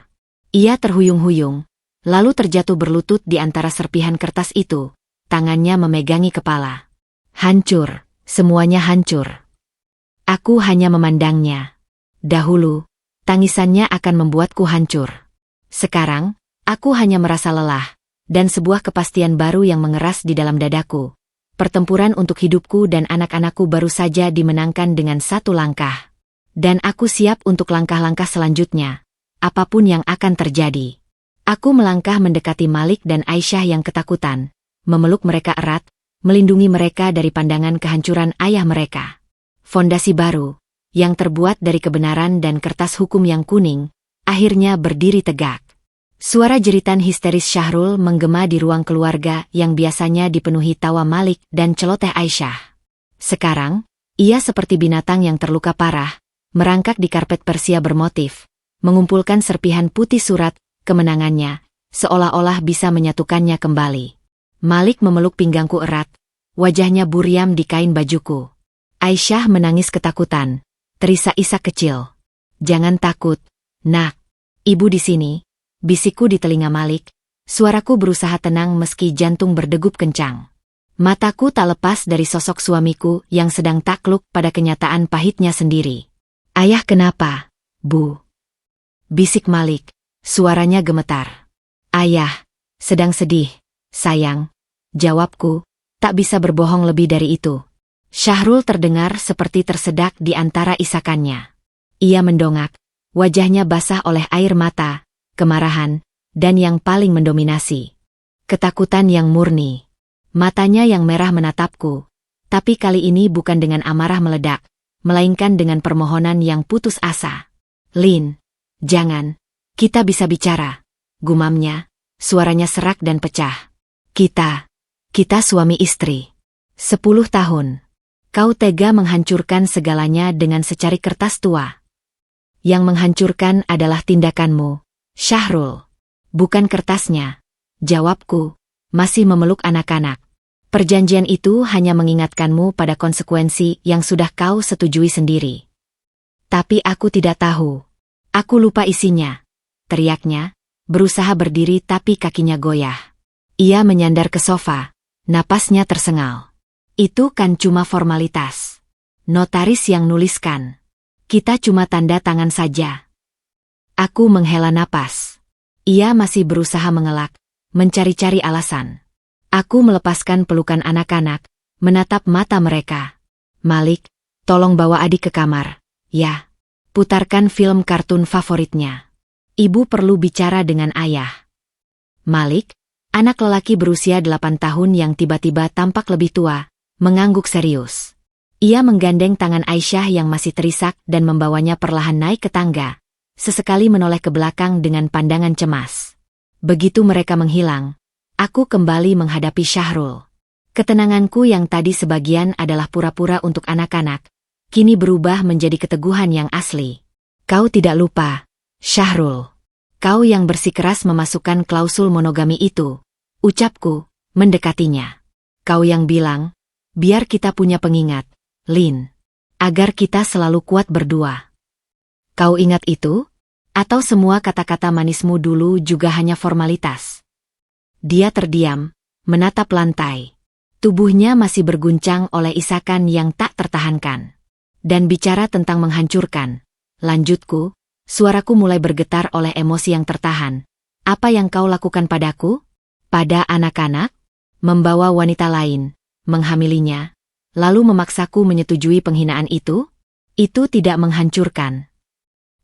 Ia terhuyung-huyung, lalu terjatuh berlutut di antara serpihan kertas itu, tangannya memegangi kepala. Hancur, semuanya hancur. Aku hanya memandangnya. Dahulu, tangisannya akan membuatku hancur. Sekarang, aku hanya merasa lelah, dan sebuah kepastian baru yang mengeras di dalam dadaku. Pertempuran untuk hidupku dan anak-anakku baru saja dimenangkan dengan 1 langkah. Dan aku siap untuk langkah-langkah selanjutnya, apapun yang akan terjadi. Aku melangkah mendekati Malik dan Aisyah yang ketakutan, memeluk mereka erat, melindungi mereka dari pandangan kehancuran ayah mereka. Fondasi baru, yang terbuat dari kebenaran dan kertas hukum yang kuning, akhirnya berdiri tegak. Suara jeritan histeris Syahrul menggema di ruang keluarga yang biasanya dipenuhi tawa Malik dan celoteh Aisyah. Sekarang, ia seperti binatang yang terluka parah, merangkak di karpet Persia bermotif, mengumpulkan serpihan putih surat kemenangannya, seolah-olah bisa menyatukannya kembali. Malik memeluk pinggangku erat, wajahnya buram di kain bajuku. Aisyah menangis ketakutan, terisak-isak kecil. "Jangan takut, nak. Ibu di sini," bisikku di telinga Malik. Suaraku berusaha tenang meski jantung berdegup kencang. Mataku tak lepas dari sosok suamiku yang sedang takluk pada kenyataan pahitnya sendiri. "Ayah kenapa, Bu?" bisik Malik, suaranya gemetar. "Ayah sedang sedih, sayang," jawabku, tak bisa berbohong lebih dari itu. Syahrul terdengar seperti tersedak di antara isakannya. Ia mendongak, wajahnya basah oleh air mata, kemarahan, dan yang paling mendominasi, ketakutan yang murni. Matanya yang merah menatapku, tapi kali ini bukan dengan amarah meledak, melainkan dengan permohonan yang putus asa. "Lin, jangan, kita bisa bicara," gumamnya, suaranya serak dan pecah. Kita suami istri. 10 tahun. Kau tega menghancurkan segalanya dengan secari kertas tua. Yang menghancurkan adalah tindakanmu, Syahrul. Bukan kertasnya, jawabku, masih memeluk anak-anak. Perjanjian itu hanya mengingatkanmu pada konsekuensi yang sudah kau setujui sendiri. Tapi aku tidak tahu. Aku lupa isinya, teriaknya, berusaha berdiri tapi kakinya goyah. Ia menyandar ke sofa, napasnya tersengal. "Itu kan cuma formalitas. Notaris yang nuliskan. Kita cuma tanda tangan saja." Aku menghela napas. Ia masih berusaha mengelak, mencari-cari alasan. Aku melepaskan pelukan anak-anak, menatap mata mereka. "Malik, tolong bawa adik ke kamar, ya. Putarkan film kartun favoritnya. Ibu perlu bicara dengan ayah." Malik, anak lelaki berusia 8 tahun yang tiba-tiba tampak lebih tua, mengangguk serius. Ia menggandeng tangan Aisyah yang masih terisak dan membawanya perlahan naik ke tangga, sesekali menoleh ke belakang dengan pandangan cemas. Begitu mereka menghilang, aku kembali menghadapi Syahrul. Ketenanganku yang tadi sebagian adalah pura-pura untuk anak-anak, kini berubah menjadi keteguhan yang asli. "Kau tidak lupa, Syahrul. Kau yang bersikeras memasukkan klausul monogami itu," ucapku, mendekatinya. "Kau yang bilang, biar kita punya pengingat, Lin. Agar kita selalu kuat berdua. Kau ingat itu? Atau semua kata-kata manismu dulu juga hanya formalitas?" Dia terdiam, menatap lantai. Tubuhnya masih berguncang oleh isakan yang tak tertahankan. "Dan bicara tentang menghancurkan," lanjutku, suaraku mulai bergetar oleh emosi yang tertahan. "Apa yang kau lakukan padaku? Pada anak-anak? Membawa wanita lain, menghamilinya, lalu memaksaku menyetujui penghinaan itu? Itu tidak menghancurkan.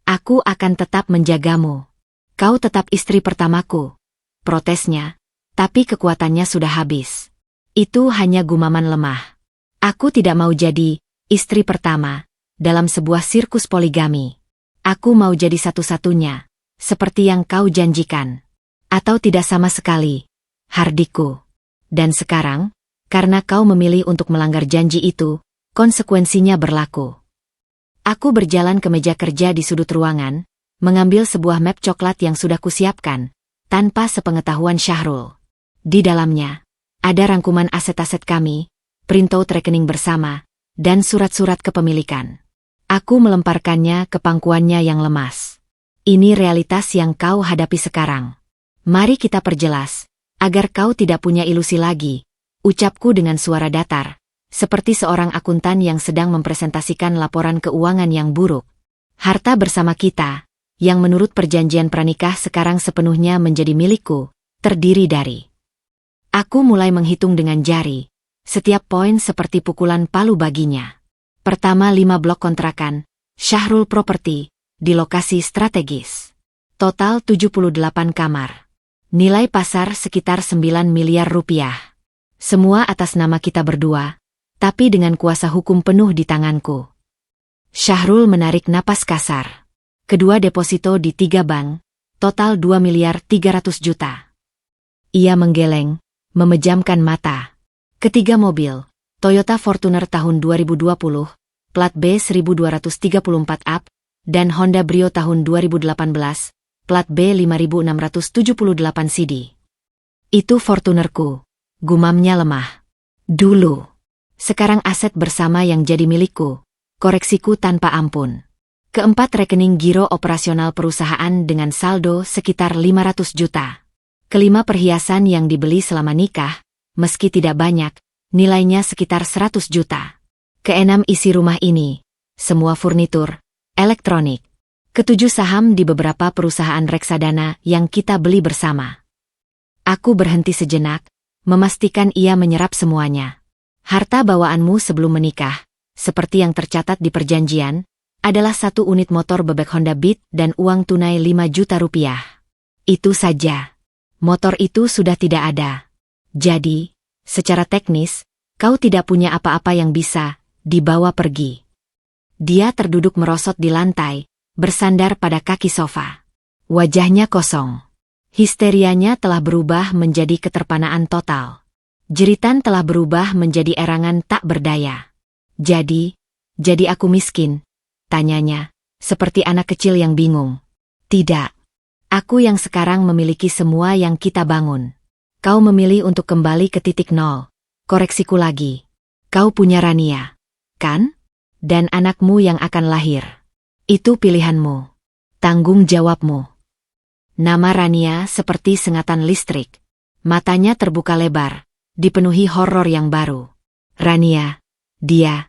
Aku akan tetap menjagamu. Kau tetap istri pertamaku," protesnya. Tapi kekuatannya sudah habis. Itu hanya gumaman lemah. Aku tidak mau jadi istri pertama dalam sebuah sirkus poligami. Aku mau jadi satu-satunya, seperti yang kau janjikan. Atau tidak sama sekali, Hardiku. Dan sekarang, karena kau memilih untuk melanggar janji itu, konsekuensinya berlaku. Aku berjalan ke meja kerja di sudut ruangan, mengambil sebuah map coklat yang sudah kusiapkan, tanpa sepengetahuan Syahrul. Di dalamnya, ada rangkuman aset-aset kami, printout rekening bersama, dan surat-surat kepemilikan. Aku melemparkannya ke pangkuannya yang lemas. "Ini realitas yang kau hadapi sekarang. Mari kita perjelas, agar kau tidak punya ilusi lagi," ucapku dengan suara datar, seperti seorang akuntan yang sedang mempresentasikan laporan keuangan yang buruk. "Harta bersama kita, yang menurut perjanjian pranikah sekarang sepenuhnya menjadi milikku, terdiri dari..." Aku mulai menghitung dengan jari, setiap poin seperti pukulan palu baginya. Pertama 5 blok kontrakan, Syahrul Property, di lokasi strategis. Total 78 kamar. Nilai pasar sekitar 9 miliar rupiah. Semua atas nama kita berdua, tapi dengan kuasa hukum penuh di tanganku. Syahrul menarik napas kasar. Kedua deposito di 3 bank, total 2 miliar 300 juta. Ia menggeleng, memejamkan mata. Ketiga mobil, Toyota Fortuner tahun 2020, plat B 1234 up, dan Honda Brio tahun 2018, plat B 5678 CD. Itu Fortunerku, gumamnya lemah. Dulu. Sekarang aset bersama yang jadi milikku, koreksiku tanpa ampun. Keempat rekening giro operasional perusahaan dengan saldo sekitar 500 juta. Kelima perhiasan yang dibeli selama nikah, meski tidak banyak, nilainya sekitar 100 juta. Keenam isi rumah ini, semua furnitur, elektronik. Ketujuh saham di beberapa perusahaan reksadana yang kita beli bersama. Aku berhenti sejenak, memastikan ia menyerap semuanya. Harta bawaanmu sebelum menikah, seperti yang tercatat di perjanjian, adalah 1 unit motor bebek Honda Beat dan uang tunai 5 juta rupiah. Itu saja. Motor itu sudah tidak ada. Jadi, secara teknis, kau tidak punya apa-apa yang bisa dibawa pergi. Dia terduduk merosot di lantai, bersandar pada kaki sofa. Wajahnya kosong. Histerianya telah berubah menjadi keterpanaan total. Jeritan telah berubah menjadi erangan tak berdaya. Jadi aku miskin? Tanyanya, seperti anak kecil yang bingung. Tidak. Aku yang sekarang memiliki semua yang kita bangun. Kau memilih untuk kembali ke titik nol. Koreksiku lagi. Kau punya Rania, kan? Dan anakmu yang akan lahir. Itu pilihanmu. Tanggung jawabmu. Nama Rania seperti sengatan listrik. Matanya terbuka lebar, dipenuhi horor yang baru. Rania, dia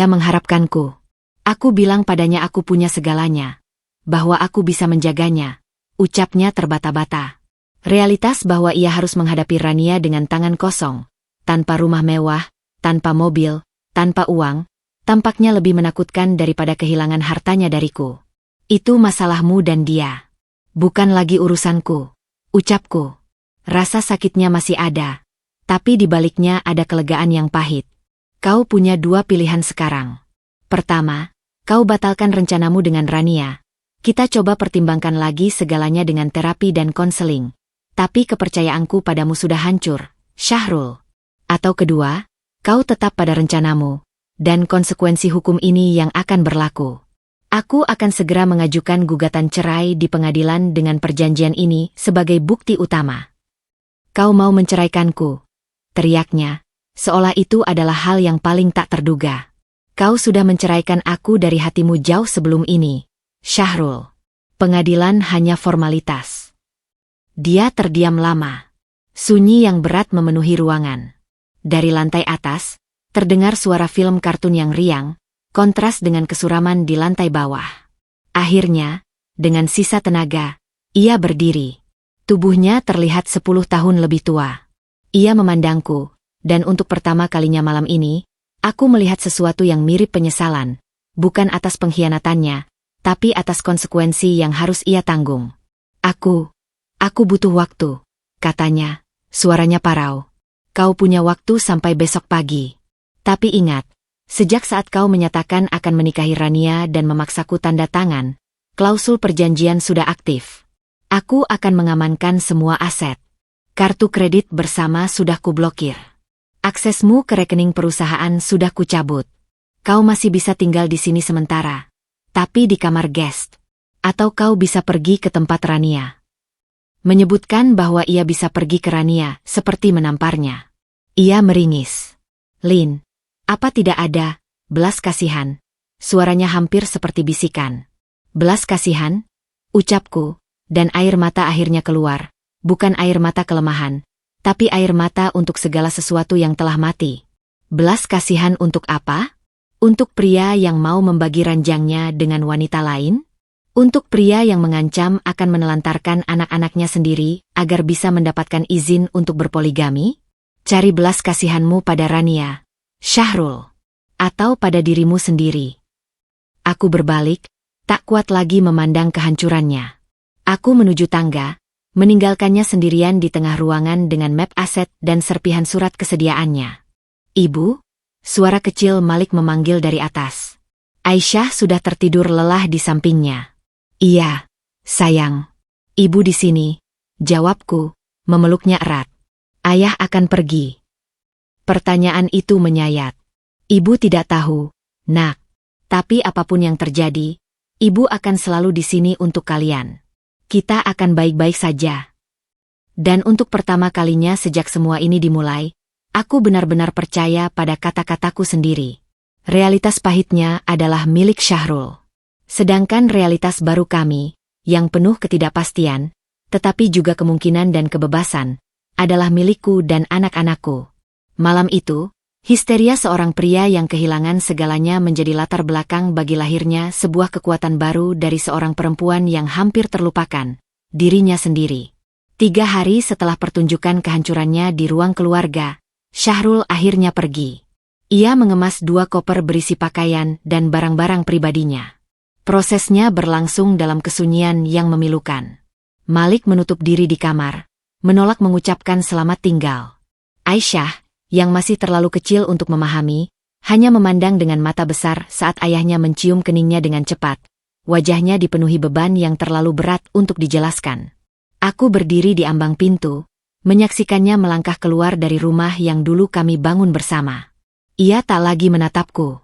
mengharapkanku. Aku bilang padanya aku punya segalanya. Bahwa aku bisa menjaganya. Ucapnya terbata-bata. Realitas bahwa ia harus menghadapi Rania dengan tangan kosong. Tanpa rumah mewah, tanpa mobil, tanpa uang, tampaknya lebih menakutkan daripada kehilangan hartanya dariku. Itu masalahmu dan dia. Bukan lagi urusanku. Ucapku. Rasa sakitnya masih ada. Tapi di baliknya ada kelegaan yang pahit. Kau punya 2 pilihan sekarang. Pertama, kau batalkan rencanamu dengan Rania. Kita coba pertimbangkan lagi segalanya dengan terapi dan konseling. Tapi kepercayaanku padamu sudah hancur, Syahrul. Atau kedua, kau tetap pada rencanamu, dan konsekuensi hukum ini yang akan berlaku. Aku akan segera mengajukan gugatan cerai di pengadilan dengan perjanjian ini sebagai bukti utama. Kau mau menceraikanku? Teriaknya, seolah itu adalah hal yang paling tak terduga. Kau sudah menceraikan aku dari hatimu jauh sebelum ini, Syahrul. Pengadilan hanya formalitas. Dia terdiam lama. Sunyi yang berat memenuhi ruangan. Dari lantai atas, terdengar suara film kartun yang riang, kontras dengan kesuraman di lantai bawah. Akhirnya, dengan sisa tenaga, ia berdiri. Tubuhnya terlihat 10 tahun lebih tua. Ia memandangku, dan untuk pertama kalinya malam ini, aku melihat sesuatu yang mirip penyesalan, bukan atas pengkhianatannya, tapi atas konsekuensi yang harus ia tanggung. Aku butuh waktu, katanya, suaranya parau. Kau punya waktu sampai besok pagi. Tapi ingat, sejak saat kau menyatakan akan menikahi Rania dan memaksaku tanda tangan, klausul perjanjian sudah aktif. Aku akan mengamankan semua aset. Kartu kredit bersama sudah kublokir. Aksesmu ke rekening perusahaan sudah kucabut. Kau masih bisa tinggal di sini sementara, tapi di kamar guest. Atau kau bisa pergi ke tempat Rania. Menyebutkan bahwa ia bisa pergi ke Rania seperti menamparnya. Ia meringis. Lin, apa tidak ada belas kasihan? Suaranya hampir seperti bisikan. Belas kasihan? Ucapku, dan air mata akhirnya keluar. Bukan air mata kelemahan, tapi air mata untuk segala sesuatu yang telah mati. Belas kasihan untuk apa? Untuk pria yang mau membagi ranjangnya dengan wanita lain? Untuk pria yang mengancam akan menelantarkan anak-anaknya sendiri agar bisa mendapatkan izin untuk berpoligami? Cari belas kasihanmu pada Rania, Syahrul, atau pada dirimu sendiri. Aku berbalik, tak kuat lagi memandang kehancurannya. Aku menuju tangga, meninggalkannya sendirian di tengah ruangan dengan map aset dan serpihan surat kesediaannya. "Ibu?" Suara kecil Malik memanggil dari atas. Aisyah sudah tertidur lelah di sampingnya. "Iya, sayang. Ibu di sini," jawabku, memeluknya erat. "Ayah akan pergi." Pertanyaan itu menyayat. "Ibu tidak tahu, Nak. Tapi apapun yang terjadi, Ibu akan selalu di sini untuk kalian. Kita akan baik-baik saja." Dan untuk pertama kalinya sejak semua ini dimulai, aku benar-benar percaya pada kata-kataku sendiri. Realitas pahitnya adalah milik Syahrul. Sedangkan realitas baru kami, yang penuh ketidakpastian, tetapi juga kemungkinan dan kebebasan, adalah milikku dan anak-anakku. Malam itu, histeria seorang pria yang kehilangan segalanya menjadi latar belakang bagi lahirnya sebuah kekuatan baru dari seorang perempuan yang hampir terlupakan, dirinya sendiri. 3 hari setelah pertunjukan kehancurannya di ruang keluarga, Syahrul akhirnya pergi. Ia mengemas 2 koper berisi pakaian dan barang-barang pribadinya. Prosesnya berlangsung dalam kesunyian yang memilukan. Malik menutup diri di kamar, menolak mengucapkan selamat tinggal. Aisyah, yang masih terlalu kecil untuk memahami, hanya memandang dengan mata besar saat ayahnya mencium keningnya dengan cepat. Wajahnya dipenuhi beban yang terlalu berat untuk dijelaskan. Aku berdiri di ambang pintu, menyaksikannya melangkah keluar dari rumah yang dulu kami bangun bersama. Ia tak lagi menatapku.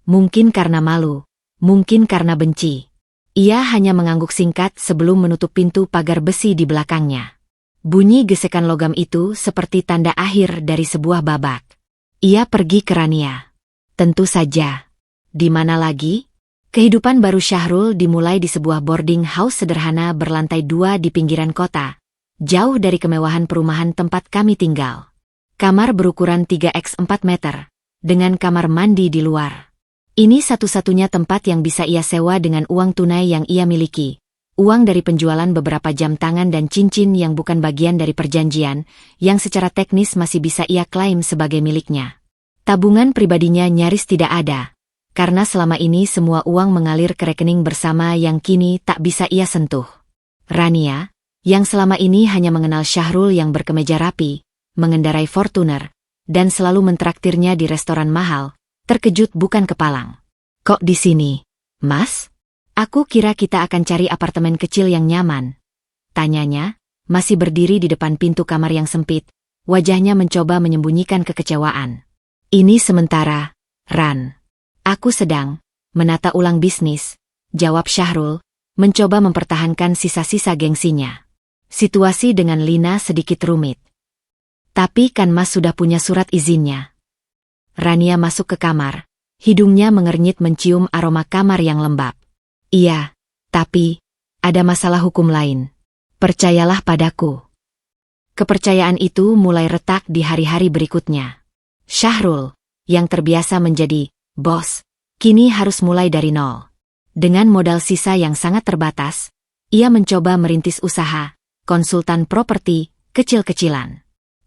Mungkin karena malu, mungkin karena benci. Ia hanya mengangguk singkat sebelum menutup pintu pagar besi di belakangnya. Bunyi gesekan logam itu seperti tanda akhir dari sebuah babak. Ia pergi ke Rania. Tentu saja. Di mana lagi? Kehidupan baru Syahrul dimulai di sebuah boarding house sederhana berlantai 2 di pinggiran kota, jauh dari kemewahan perumahan tempat kami tinggal. Kamar berukuran 3x4 meter, dengan kamar mandi di luar. Ini satu-satunya tempat yang bisa ia sewa dengan uang tunai yang ia miliki. Uang dari penjualan beberapa jam tangan dan cincin yang bukan bagian dari perjanjian, yang secara teknis masih bisa ia klaim sebagai miliknya. Tabungan pribadinya nyaris tidak ada, karena selama ini semua uang mengalir ke rekening bersama yang kini tak bisa ia sentuh. Rania, yang selama ini hanya mengenal Syahrul yang berkemeja rapi, mengendarai Fortuner, dan selalu mentraktirnya di restoran mahal, terkejut bukan kepalang. "Kok di sini, Mas? Aku kira kita akan cari apartemen kecil yang nyaman," tanyanya, masih berdiri di depan pintu kamar yang sempit, wajahnya mencoba menyembunyikan kekecewaan. "Ini sementara, Ran. Aku sedang menata ulang bisnis," jawab Syahrul, mencoba mempertahankan sisa-sisa gengsinya. "Situasi dengan Lina sedikit rumit. Tapi kan Mas sudah punya surat izinnya." Rania masuk ke kamar, hidungnya mengernyit mencium aroma kamar yang lembab. "Iya, tapi ada masalah hukum lain. Percayalah padaku." Kepercayaan itu mulai retak di hari-hari berikutnya. Syahrul, yang terbiasa menjadi bos, kini harus mulai dari nol. Dengan modal sisa yang sangat terbatas, ia mencoba merintis usaha, konsultan properti, kecil-kecilan.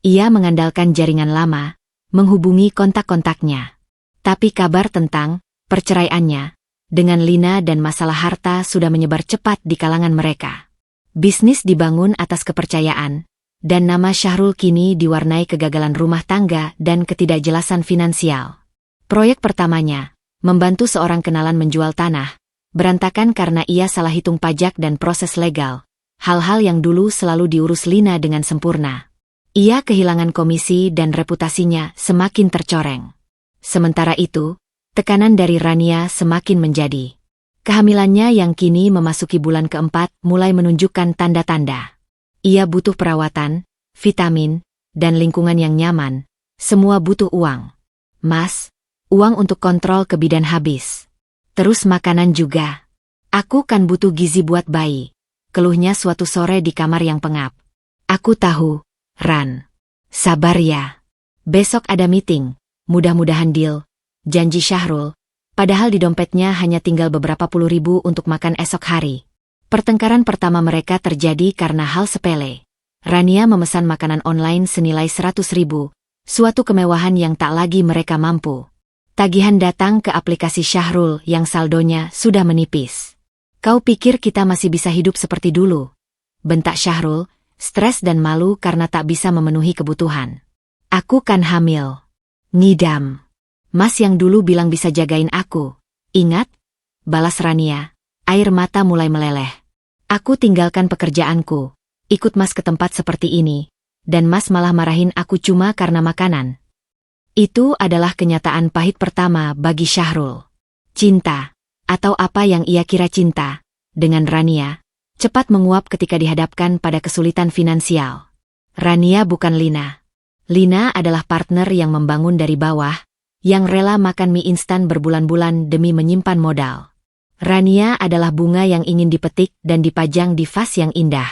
Ia mengandalkan jaringan lama, menghubungi kontak-kontaknya. Tapi kabar tentang perceraiannya dengan Lina dan masalah harta sudah menyebar cepat di kalangan mereka. Bisnis dibangun atas kepercayaan, dan nama Syahrul kini diwarnai kegagalan rumah tangga dan ketidakjelasan finansial. Proyek pertamanya, membantu seorang kenalan menjual tanah, berantakan karena ia salah hitung pajak dan proses legal, hal-hal yang dulu selalu diurus Lina dengan sempurna. Ia kehilangan komisi dan reputasinya semakin tercoreng. Sementara itu, tekanan dari Rania semakin menjadi. Kehamilannya yang kini memasuki bulan keempat mulai menunjukkan tanda-tanda. Ia butuh perawatan, vitamin, dan lingkungan yang nyaman. Semua butuh uang. "Mas, uang untuk kontrol kebidan habis. Terus makanan juga. Aku kan butuh gizi buat bayi," keluhnya suatu sore di kamar yang pengap. "Aku tahu, Ran. Sabar ya. Besok ada meeting, mudah-mudahan deal," janji Syahrul, padahal di dompetnya hanya tinggal beberapa puluh ribu untuk makan esok hari. Pertengkaran pertama mereka terjadi karena hal sepele. Rania memesan makanan online senilai 100 ribu, suatu kemewahan yang tak lagi mereka mampu. Tagihan datang ke aplikasi Syahrul yang saldonya sudah menipis. Kau pikir kita masih bisa hidup seperti dulu? Bentak Syahrul, stres dan malu karena tak bisa memenuhi kebutuhan. Aku kan hamil. Ngidam. Mas yang dulu bilang bisa jagain aku. Ingat? Balas Rania. Air mata mulai meleleh. Aku tinggalkan pekerjaanku. Ikut Mas ke tempat seperti ini. Dan Mas malah marahin aku cuma karena makanan. Itu adalah kenyataan pahit pertama bagi Syahrul. Cinta, atau apa yang ia kira cinta, dengan Rania, cepat menguap ketika dihadapkan pada kesulitan finansial. Rania bukan Lina. Lina adalah partner yang membangun dari bawah, yang rela makan mie instan berbulan-bulan demi menyimpan modal. Rania adalah bunga yang ingin dipetik dan dipajang di vas yang indah.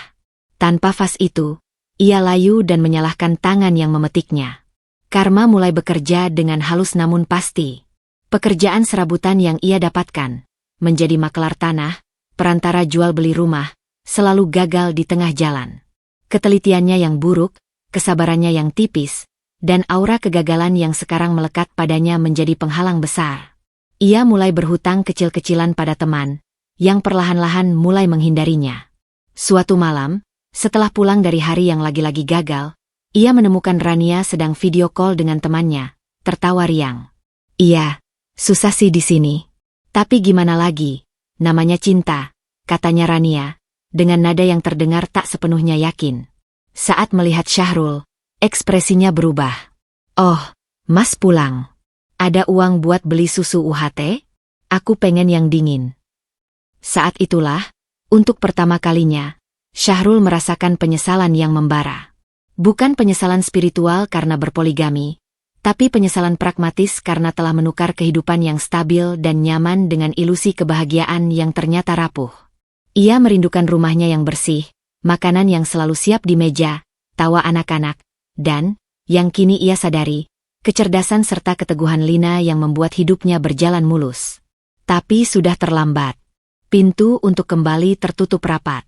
Tanpa vas itu, ia layu dan menyalahkan tangan yang memetiknya. Karma mulai bekerja dengan halus namun pasti. Pekerjaan serabutan yang ia dapatkan, menjadi makelar tanah, perantara jual beli rumah, selalu gagal di tengah jalan. Ketelitiannya yang buruk, kesabarannya yang tipis, dan aura kegagalan yang sekarang melekat padanya menjadi penghalang besar. Ia mulai berhutang kecil-kecilan pada teman, yang perlahan-lahan mulai menghindarinya. Suatu malam, setelah pulang dari hari yang lagi-lagi gagal, ia menemukan Rania sedang video call dengan temannya, tertawa riang. Iya, susah sih di sini. Tapi gimana lagi, namanya cinta, katanya Rania, dengan nada yang terdengar tak sepenuhnya yakin. Saat melihat Syahrul, ekspresinya berubah. Oh, Mas pulang. Ada uang buat beli susu UHT? Aku pengen yang dingin. Saat itulah, untuk pertama kalinya, Syahrul merasakan penyesalan yang membara. Bukan penyesalan spiritual karena berpoligami, tapi penyesalan pragmatis karena telah menukar kehidupan yang stabil dan nyaman dengan ilusi kebahagiaan yang ternyata rapuh. Ia merindukan rumahnya yang bersih, makanan yang selalu siap di meja, tawa anak-anak, dan, yang kini ia sadari, kecerdasan serta keteguhan Lina yang membuat hidupnya berjalan mulus. Tapi sudah terlambat. Pintu untuk kembali tertutup rapat.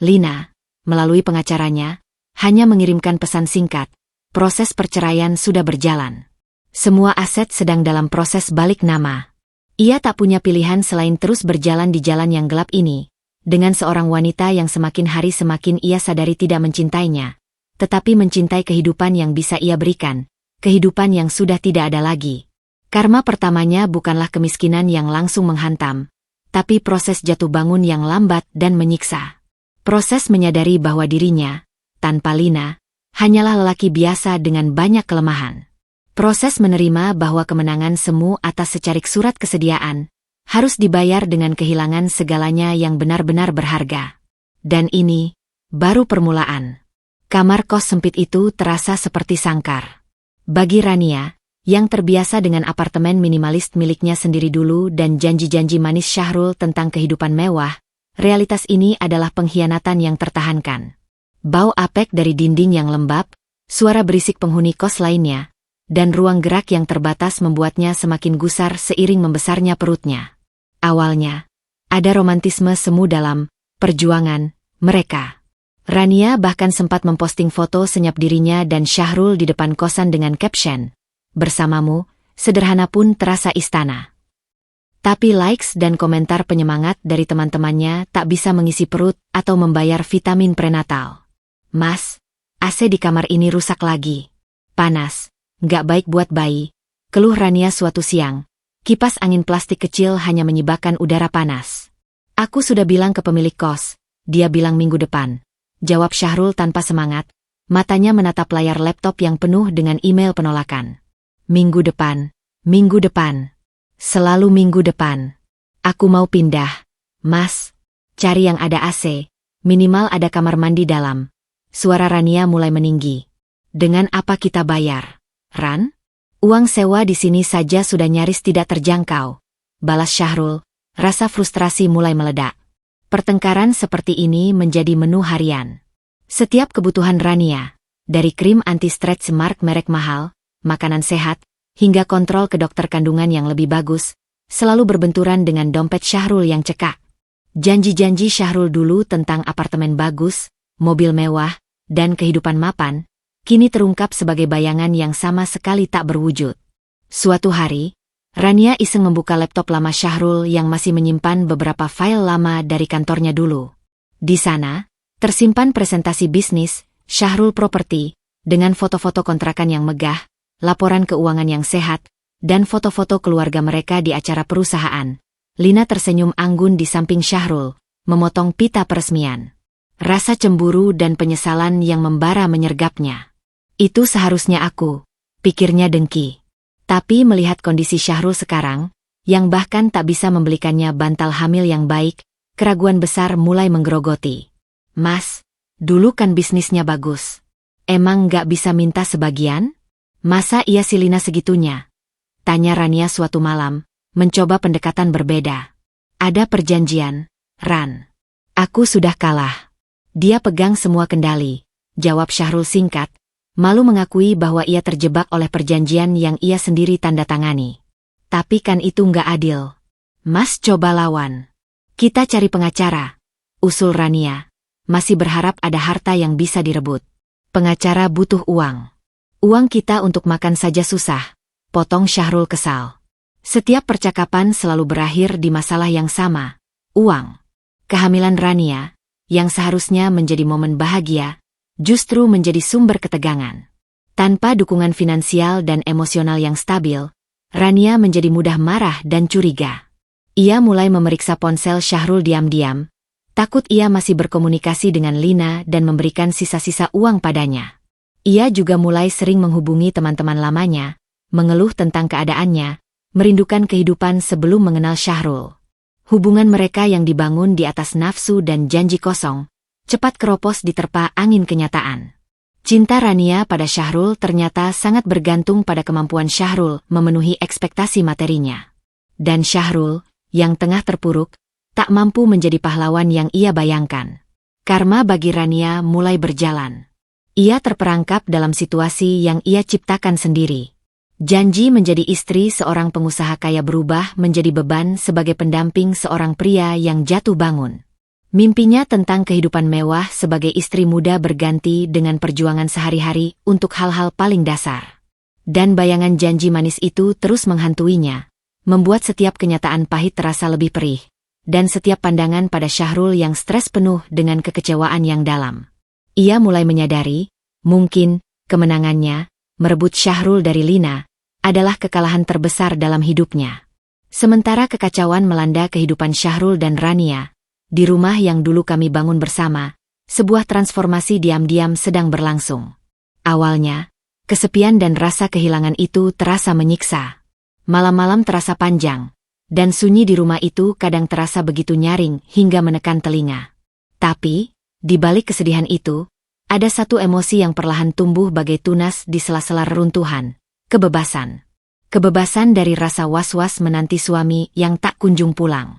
Lina, melalui pengacaranya, hanya mengirimkan pesan singkat, proses perceraian sudah berjalan. Semua aset sedang dalam proses balik nama. Ia tak punya pilihan selain terus berjalan di jalan yang gelap ini, dengan seorang wanita yang semakin hari semakin ia sadari tidak mencintainya, tetapi mencintai kehidupan yang bisa ia berikan, kehidupan yang sudah tidak ada lagi. Karma pertamanya bukanlah kemiskinan yang langsung menghantam, tapi proses jatuh bangun yang lambat dan menyiksa. Proses menyadari bahwa dirinya, tanpa Lina, hanyalah lelaki biasa dengan banyak kelemahan. Proses menerima bahwa kemenangan semu atas secarik surat kesediaan, harus dibayar dengan kehilangan segalanya yang benar-benar berharga. Dan ini, baru permulaan. Kamar kos sempit itu terasa seperti sangkar. Bagi Rania, yang terbiasa dengan apartemen minimalis miliknya sendiri dulu dan janji-janji manis Syahrul tentang kehidupan mewah, realitas ini adalah pengkhianatan yang tertahankan. Bau apek dari dinding yang lembab, suara berisik penghuni kos lainnya, dan ruang gerak yang terbatas membuatnya semakin gusar seiring membesarnya perutnya. Awalnya, ada romantisme semu dalam perjuangan mereka. Rania bahkan sempat memposting foto senyap dirinya dan Syahrul di depan kosan dengan caption, "Bersamamu, sederhana pun terasa istana." Tapi likes dan komentar penyemangat dari teman-temannya tak bisa mengisi perut atau membayar vitamin prenatal. "Mas, AC di kamar ini rusak lagi. Panas, nggak baik buat bayi," keluh Rania suatu siang. Kipas angin plastik kecil hanya menyibakkan udara panas. "Aku sudah bilang ke pemilik kos, dia bilang minggu depan," jawab Syahrul tanpa semangat, matanya menatap layar laptop yang penuh dengan email penolakan. Minggu depan, selalu minggu depan. Aku mau pindah, Mas. Cari yang ada AC, minimal ada kamar mandi dalam. Suara Rania mulai meninggi. Dengan apa kita bayar, Ran? Uang sewa di sini saja sudah nyaris tidak terjangkau, balas Syahrul, rasa frustrasi mulai meledak. Pertengkaran seperti ini menjadi menu harian. Setiap kebutuhan Rania, dari krim anti-stretch mark merek mahal, makanan sehat, hingga kontrol ke dokter kandungan yang lebih bagus, selalu berbenturan dengan dompet Syahrul yang cekak. Janji-janji Syahrul dulu tentang apartemen bagus, mobil mewah, dan kehidupan mapan, kini terungkap sebagai bayangan yang sama sekali tak berwujud. Suatu hari, Rania iseng membuka laptop lama Syahrul yang masih menyimpan beberapa file lama dari kantornya dulu. Di sana, tersimpan presentasi bisnis, Syahrul Property, dengan foto-foto kontrakan yang megah, laporan keuangan yang sehat, dan foto-foto keluarga mereka di acara perusahaan. Lina tersenyum anggun di samping Syahrul, memotong pita peresmian. Rasa cemburu dan penyesalan yang membara menyergapnya. Itu seharusnya aku, pikirnya dengki. Tapi melihat kondisi Syahrul sekarang, yang bahkan tak bisa membelikannya bantal hamil yang baik, keraguan besar mulai menggerogoti. Mas, dulu kan bisnisnya bagus. Emang nggak bisa minta sebagian? Masa iya si Lina segitunya? Tanya Rania suatu malam, mencoba pendekatan berbeda. Ada perjanjian, Ran. Aku sudah kalah. Dia pegang semua kendali, jawab Syahrul singkat, malu mengakui bahwa ia terjebak oleh perjanjian yang ia sendiri tanda tangani. Tapi kan itu nggak adil. Mas coba lawan. Kita cari pengacara, usul Rania. Masih berharap ada harta yang bisa direbut. Pengacara butuh uang. Uang kita untuk makan saja susah, potong Syahrul kesal. Setiap percakapan selalu berakhir di masalah yang sama, uang. Kehamilan Rania, yang seharusnya menjadi momen bahagia, justru menjadi sumber ketegangan. Tanpa dukungan finansial dan emosional yang stabil, Rania menjadi mudah marah dan curiga. Ia mulai memeriksa ponsel Syahrul diam-diam, takut ia masih berkomunikasi dengan Lina dan memberikan sisa-sisa uang padanya. Ia juga mulai sering menghubungi teman-teman lamanya, mengeluh tentang keadaannya, merindukan kehidupan sebelum mengenal Syahrul. Hubungan mereka yang dibangun di atas nafsu dan janji kosong, cepat keropos diterpa angin kenyataan. Cinta Rania pada Syahrul ternyata sangat bergantung pada kemampuan Syahrul memenuhi ekspektasi materinya. Dan Syahrul, yang tengah terpuruk, tak mampu menjadi pahlawan yang ia bayangkan. Karma bagi Rania mulai berjalan. Ia terperangkap dalam situasi yang ia ciptakan sendiri. Janji menjadi istri seorang pengusaha kaya berubah menjadi beban sebagai pendamping seorang pria yang jatuh bangun. Mimpinya tentang kehidupan mewah sebagai istri muda berganti dengan perjuangan sehari-hari untuk hal-hal paling dasar. Dan bayangan janji manis itu terus menghantuinya, membuat setiap kenyataan pahit terasa lebih perih, dan setiap pandangan pada Syahrul yang stres penuh dengan kekecewaan yang dalam. Ia mulai menyadari, mungkin, kemenangannya, merebut Syahrul dari Lina, adalah kekalahan terbesar dalam hidupnya. Sementara kekacauan melanda kehidupan Syahrul dan Rania, di rumah yang dulu kami bangun bersama, sebuah transformasi diam-diam sedang berlangsung. Awalnya, kesepian dan rasa kehilangan itu terasa menyiksa. Malam-malam terasa panjang, dan sunyi di rumah itu kadang terasa begitu nyaring hingga menekan telinga. Tapi, di balik kesedihan itu, ada satu emosi yang perlahan tumbuh bagai tunas di sela-sela reruntuhan, kebebasan. Kebebasan dari rasa was-was menanti suami yang tak kunjung pulang.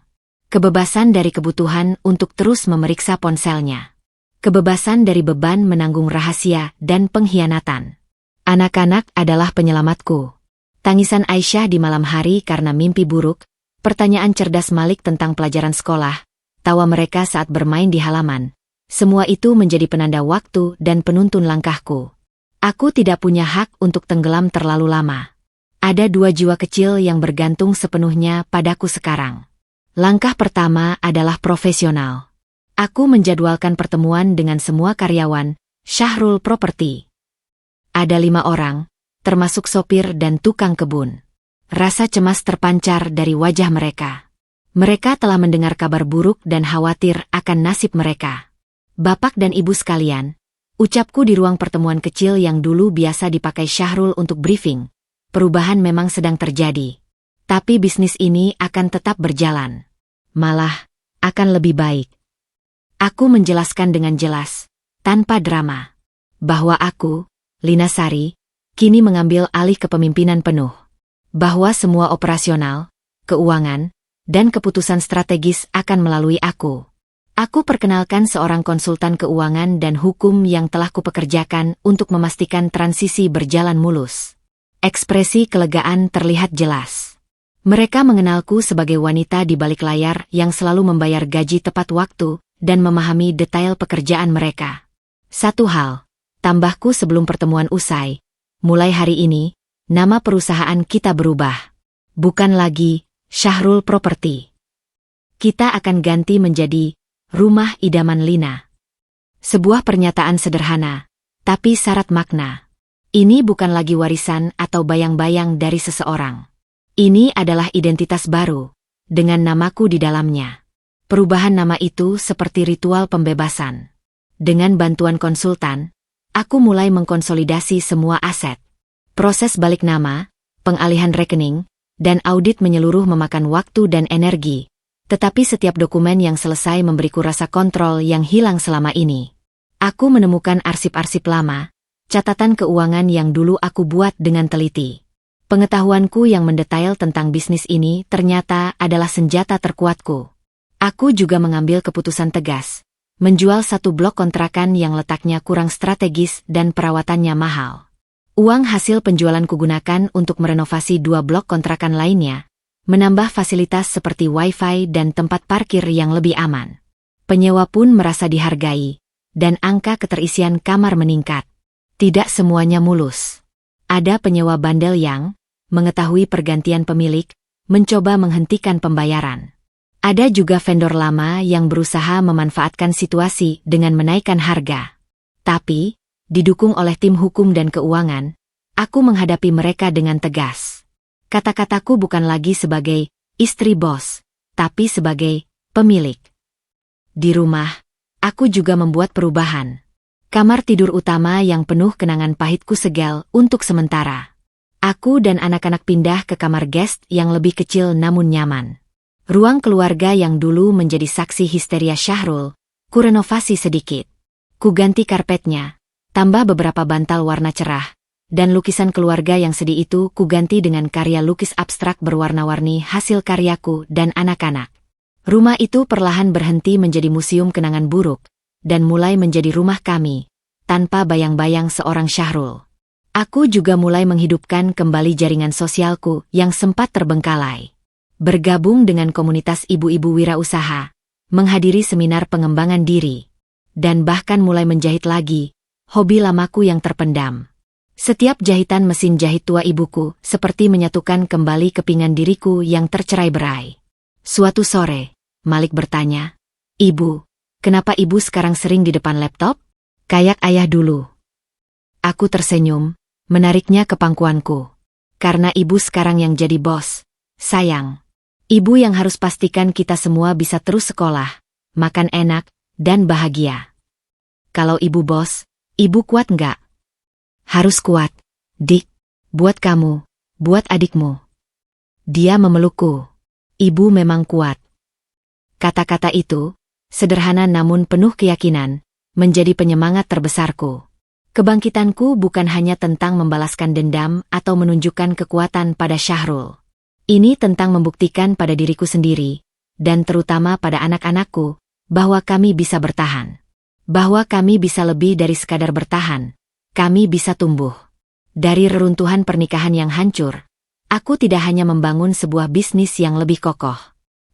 Kebebasan dari kebutuhan untuk terus memeriksa ponselnya. Kebebasan dari beban menanggung rahasia dan pengkhianatan. Anak-anak adalah penyelamatku. Tangisan Aisyah di malam hari karena mimpi buruk, pertanyaan cerdas Malik tentang pelajaran sekolah, tawa mereka saat bermain di halaman. Semua itu menjadi penanda waktu dan penuntun langkahku. Aku tidak punya hak untuk tenggelam terlalu lama. Ada dua jiwa kecil yang bergantung sepenuhnya padaku sekarang. Langkah pertama adalah profesional. Aku menjadwalkan pertemuan dengan semua karyawan, Syahrul Property. Ada 5 orang, termasuk sopir dan tukang kebun. Rasa cemas terpancar dari wajah mereka. Mereka telah mendengar kabar buruk dan khawatir akan nasib mereka. Bapak dan ibu sekalian, ucapku di ruang pertemuan kecil yang dulu biasa dipakai Syahrul untuk briefing. Perubahan memang sedang terjadi. Tapi bisnis ini akan tetap berjalan. Malah, akan lebih baik. Aku menjelaskan dengan jelas, tanpa drama, bahwa aku, Lina Sari, kini mengambil alih kepemimpinan penuh. Bahwa semua operasional, keuangan, dan keputusan strategis akan melalui aku. Aku perkenalkan seorang konsultan keuangan dan hukum yang telah kupekerjakan untuk memastikan transisi berjalan mulus. Ekspresi kelegaan terlihat jelas. Mereka mengenalku sebagai wanita di balik layar yang selalu membayar gaji tepat waktu dan memahami detail pekerjaan mereka. Satu hal, tambahku sebelum pertemuan usai, mulai hari ini, nama perusahaan kita berubah. Bukan lagi Syahrul Property. Kita akan ganti menjadi Rumah Idaman Lina. Sebuah pernyataan sederhana, tapi syarat makna. Ini bukan lagi warisan atau bayang-bayang dari seseorang. Ini adalah identitas baru, dengan namaku di dalamnya. Perubahan nama itu seperti ritual pembebasan. Dengan bantuan konsultan, aku mulai mengkonsolidasi semua aset. Proses balik nama, pengalihan rekening, dan audit menyeluruh memakan waktu dan energi. Tetapi setiap dokumen yang selesai memberiku rasa kontrol yang hilang selama ini. Aku menemukan arsip-arsip lama, catatan keuangan yang dulu aku buat dengan teliti. Pengetahuanku yang mendetail tentang bisnis ini ternyata adalah senjata terkuatku. Aku juga mengambil keputusan tegas, menjual satu blok kontrakan yang letaknya kurang strategis dan perawatannya mahal. Uang hasil penjualan kugunakan untuk merenovasi 2 blok kontrakan lainnya, menambah fasilitas seperti wifi dan tempat parkir yang lebih aman. Penyewa pun merasa dihargai, dan angka keterisian kamar meningkat. Tidak semuanya mulus. Ada penyewa bandel yang, mengetahui pergantian pemilik, mencoba menghentikan pembayaran. Ada juga vendor lama yang berusaha memanfaatkan situasi dengan menaikkan harga. Tapi, didukung oleh tim hukum dan keuangan, aku menghadapi mereka dengan tegas. Kata-kataku bukan lagi sebagai istri bos, tapi sebagai pemilik. Di rumah, aku juga membuat perubahan. Kamar tidur utama yang penuh kenangan pahitku segel untuk sementara. Aku dan anak-anak pindah ke kamar guest yang lebih kecil namun nyaman. Ruang keluarga yang dulu menjadi saksi histeria Syahrul, kurenovasi sedikit. Kuganti karpetnya, tambah beberapa bantal warna cerah, dan lukisan keluarga yang sedih itu kuganti dengan karya lukis abstrak berwarna-warni hasil karyaku dan anak-anak. Rumah itu perlahan berhenti menjadi museum kenangan buruk, dan mulai menjadi rumah kami, tanpa bayang-bayang seorang Syahrul. Aku juga mulai menghidupkan kembali jaringan sosialku yang sempat terbengkalai. Bergabung dengan komunitas ibu-ibu wirausaha, menghadiri seminar pengembangan diri, dan bahkan mulai menjahit lagi, hobi lamaku yang terpendam. Setiap jahitan mesin jahit tua ibuku seperti menyatukan kembali kepingan diriku yang tercerai-berai. Suatu sore, Malik bertanya, "Ibu, kenapa ibu sekarang sering di depan laptop? Kayak ayah dulu." Aku tersenyum, menariknya ke pangkuanku. Karena ibu sekarang yang jadi bos, sayang. Ibu yang harus pastikan kita semua bisa terus sekolah, makan enak, dan bahagia. Kalau ibu bos, ibu kuat nggak? Harus kuat, Dik. Buat kamu, buat adikmu. Dia memelukku. Ibu memang kuat. Kata-kata itu, sederhana namun penuh keyakinan, menjadi penyemangat terbesarku. Kebangkitanku bukan hanya tentang membalaskan dendam atau menunjukkan kekuatan pada Syahrul. Ini tentang membuktikan pada diriku sendiri, dan terutama pada anak-anakku, bahwa kami bisa bertahan. Bahwa kami bisa lebih dari sekadar bertahan. Kami bisa tumbuh. Dari reruntuhan pernikahan yang hancur, aku tidak hanya membangun sebuah bisnis yang lebih kokoh.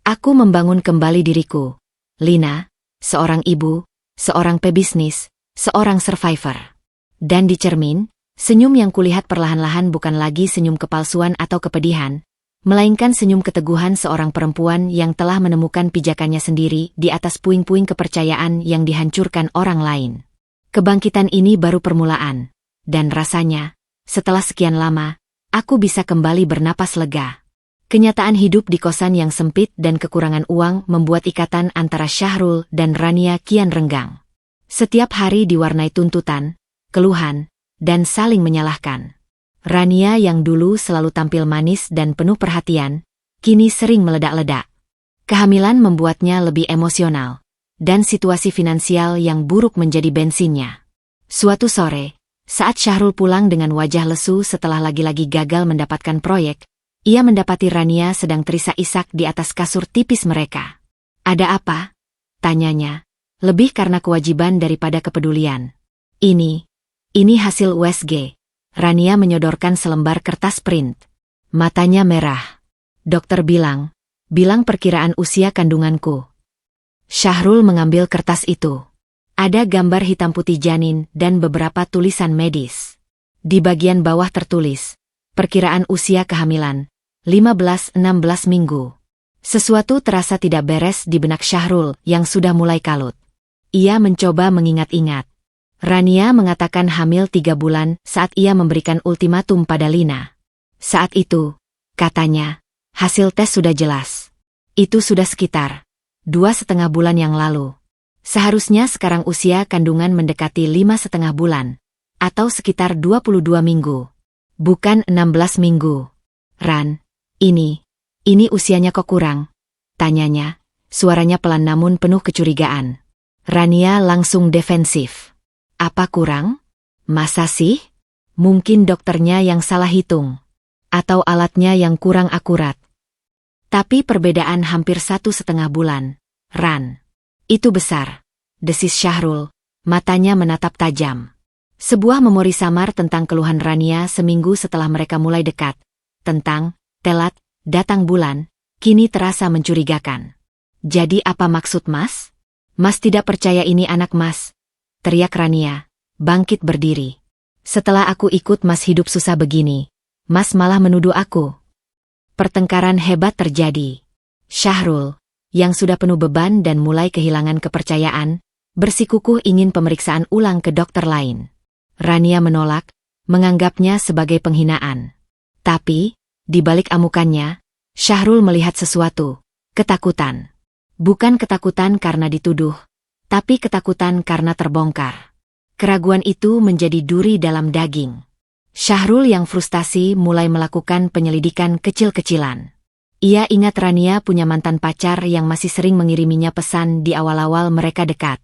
Aku membangun kembali diriku. Lina, seorang ibu, seorang pebisnis, seorang survivor. Dan di cermin, senyum yang kulihat perlahan-lahan bukan lagi senyum kepalsuan atau kepedihan, melainkan senyum keteguhan seorang perempuan yang telah menemukan pijakannya sendiri di atas puing-puing kepercayaan yang dihancurkan orang lain. Kebangkitan ini baru permulaan, dan rasanya, setelah sekian lama, aku bisa kembali bernapas lega. Kenyataan hidup di kosan yang sempit dan kekurangan uang membuat ikatan antara Syahrul dan Rania kian renggang. Setiap hari diwarnai tuntutan, keluhan, dan saling menyalahkan. Rania yang dulu selalu tampil manis dan penuh perhatian, kini sering meledak-ledak. Kehamilan membuatnya lebih emosional, dan situasi finansial yang buruk menjadi bensinnya. Suatu sore, saat Syahrul pulang dengan wajah lesu setelah lagi-lagi gagal mendapatkan proyek, ia mendapati Rania sedang terisak-isak di atas kasur tipis mereka. "Ada apa?" tanyanya, lebih karena kewajiban daripada kepedulian. Ini hasil USG. Rania menyodorkan selembar kertas print. Matanya merah. "Dokter bilang perkiraan usia kandunganku." Syahrul mengambil kertas itu. Ada gambar hitam putih janin dan beberapa tulisan medis. Di bagian bawah tertulis, perkiraan usia kehamilan, 15-16 minggu. Sesuatu terasa tidak beres di benak Syahrul yang sudah mulai kalut. Ia mencoba mengingat-ingat. Rania mengatakan hamil 3 bulan saat ia memberikan ultimatum pada Lina. Saat itu, katanya, hasil tes sudah jelas. Itu sudah sekitar 2,5 bulan yang lalu. Seharusnya sekarang usia kandungan mendekati 5,5 bulan, atau sekitar 22 minggu. Bukan 16 minggu. Ran, ini usianya kok kurang? Tanyanya, suaranya pelan namun penuh kecurigaan. Rania langsung defensif. Apa kurang? Masa sih? Mungkin dokternya yang salah hitung. Atau alatnya yang kurang akurat. Tapi perbedaan hampir 1,5 bulan. Ran. Itu besar. Desis Syahrul. Matanya menatap tajam. Sebuah memori samar tentang keluhan Rania seminggu setelah mereka mulai dekat. Tentang, telat, datang bulan, kini terasa mencurigakan. Jadi apa maksud Mas? Mas tidak percaya ini anak Mas. Teriak Rania, bangkit berdiri. Setelah aku ikut Mas hidup susah begini, Mas malah menuduh aku. Pertengkaran hebat terjadi. Syahrul, yang sudah penuh beban dan mulai kehilangan kepercayaan, bersikukuh ingin pemeriksaan ulang ke dokter lain. Rania menolak, menganggapnya sebagai penghinaan. Tapi, di balik amukannya, Syahrul melihat sesuatu, ketakutan. Bukan ketakutan karena dituduh, tapi ketakutan karena terbongkar. Keraguan itu menjadi duri dalam daging. Syahrul yang frustasi mulai melakukan penyelidikan kecil-kecilan. Ia ingat Rania punya mantan pacar yang masih sering mengiriminya pesan di awal-awal mereka dekat.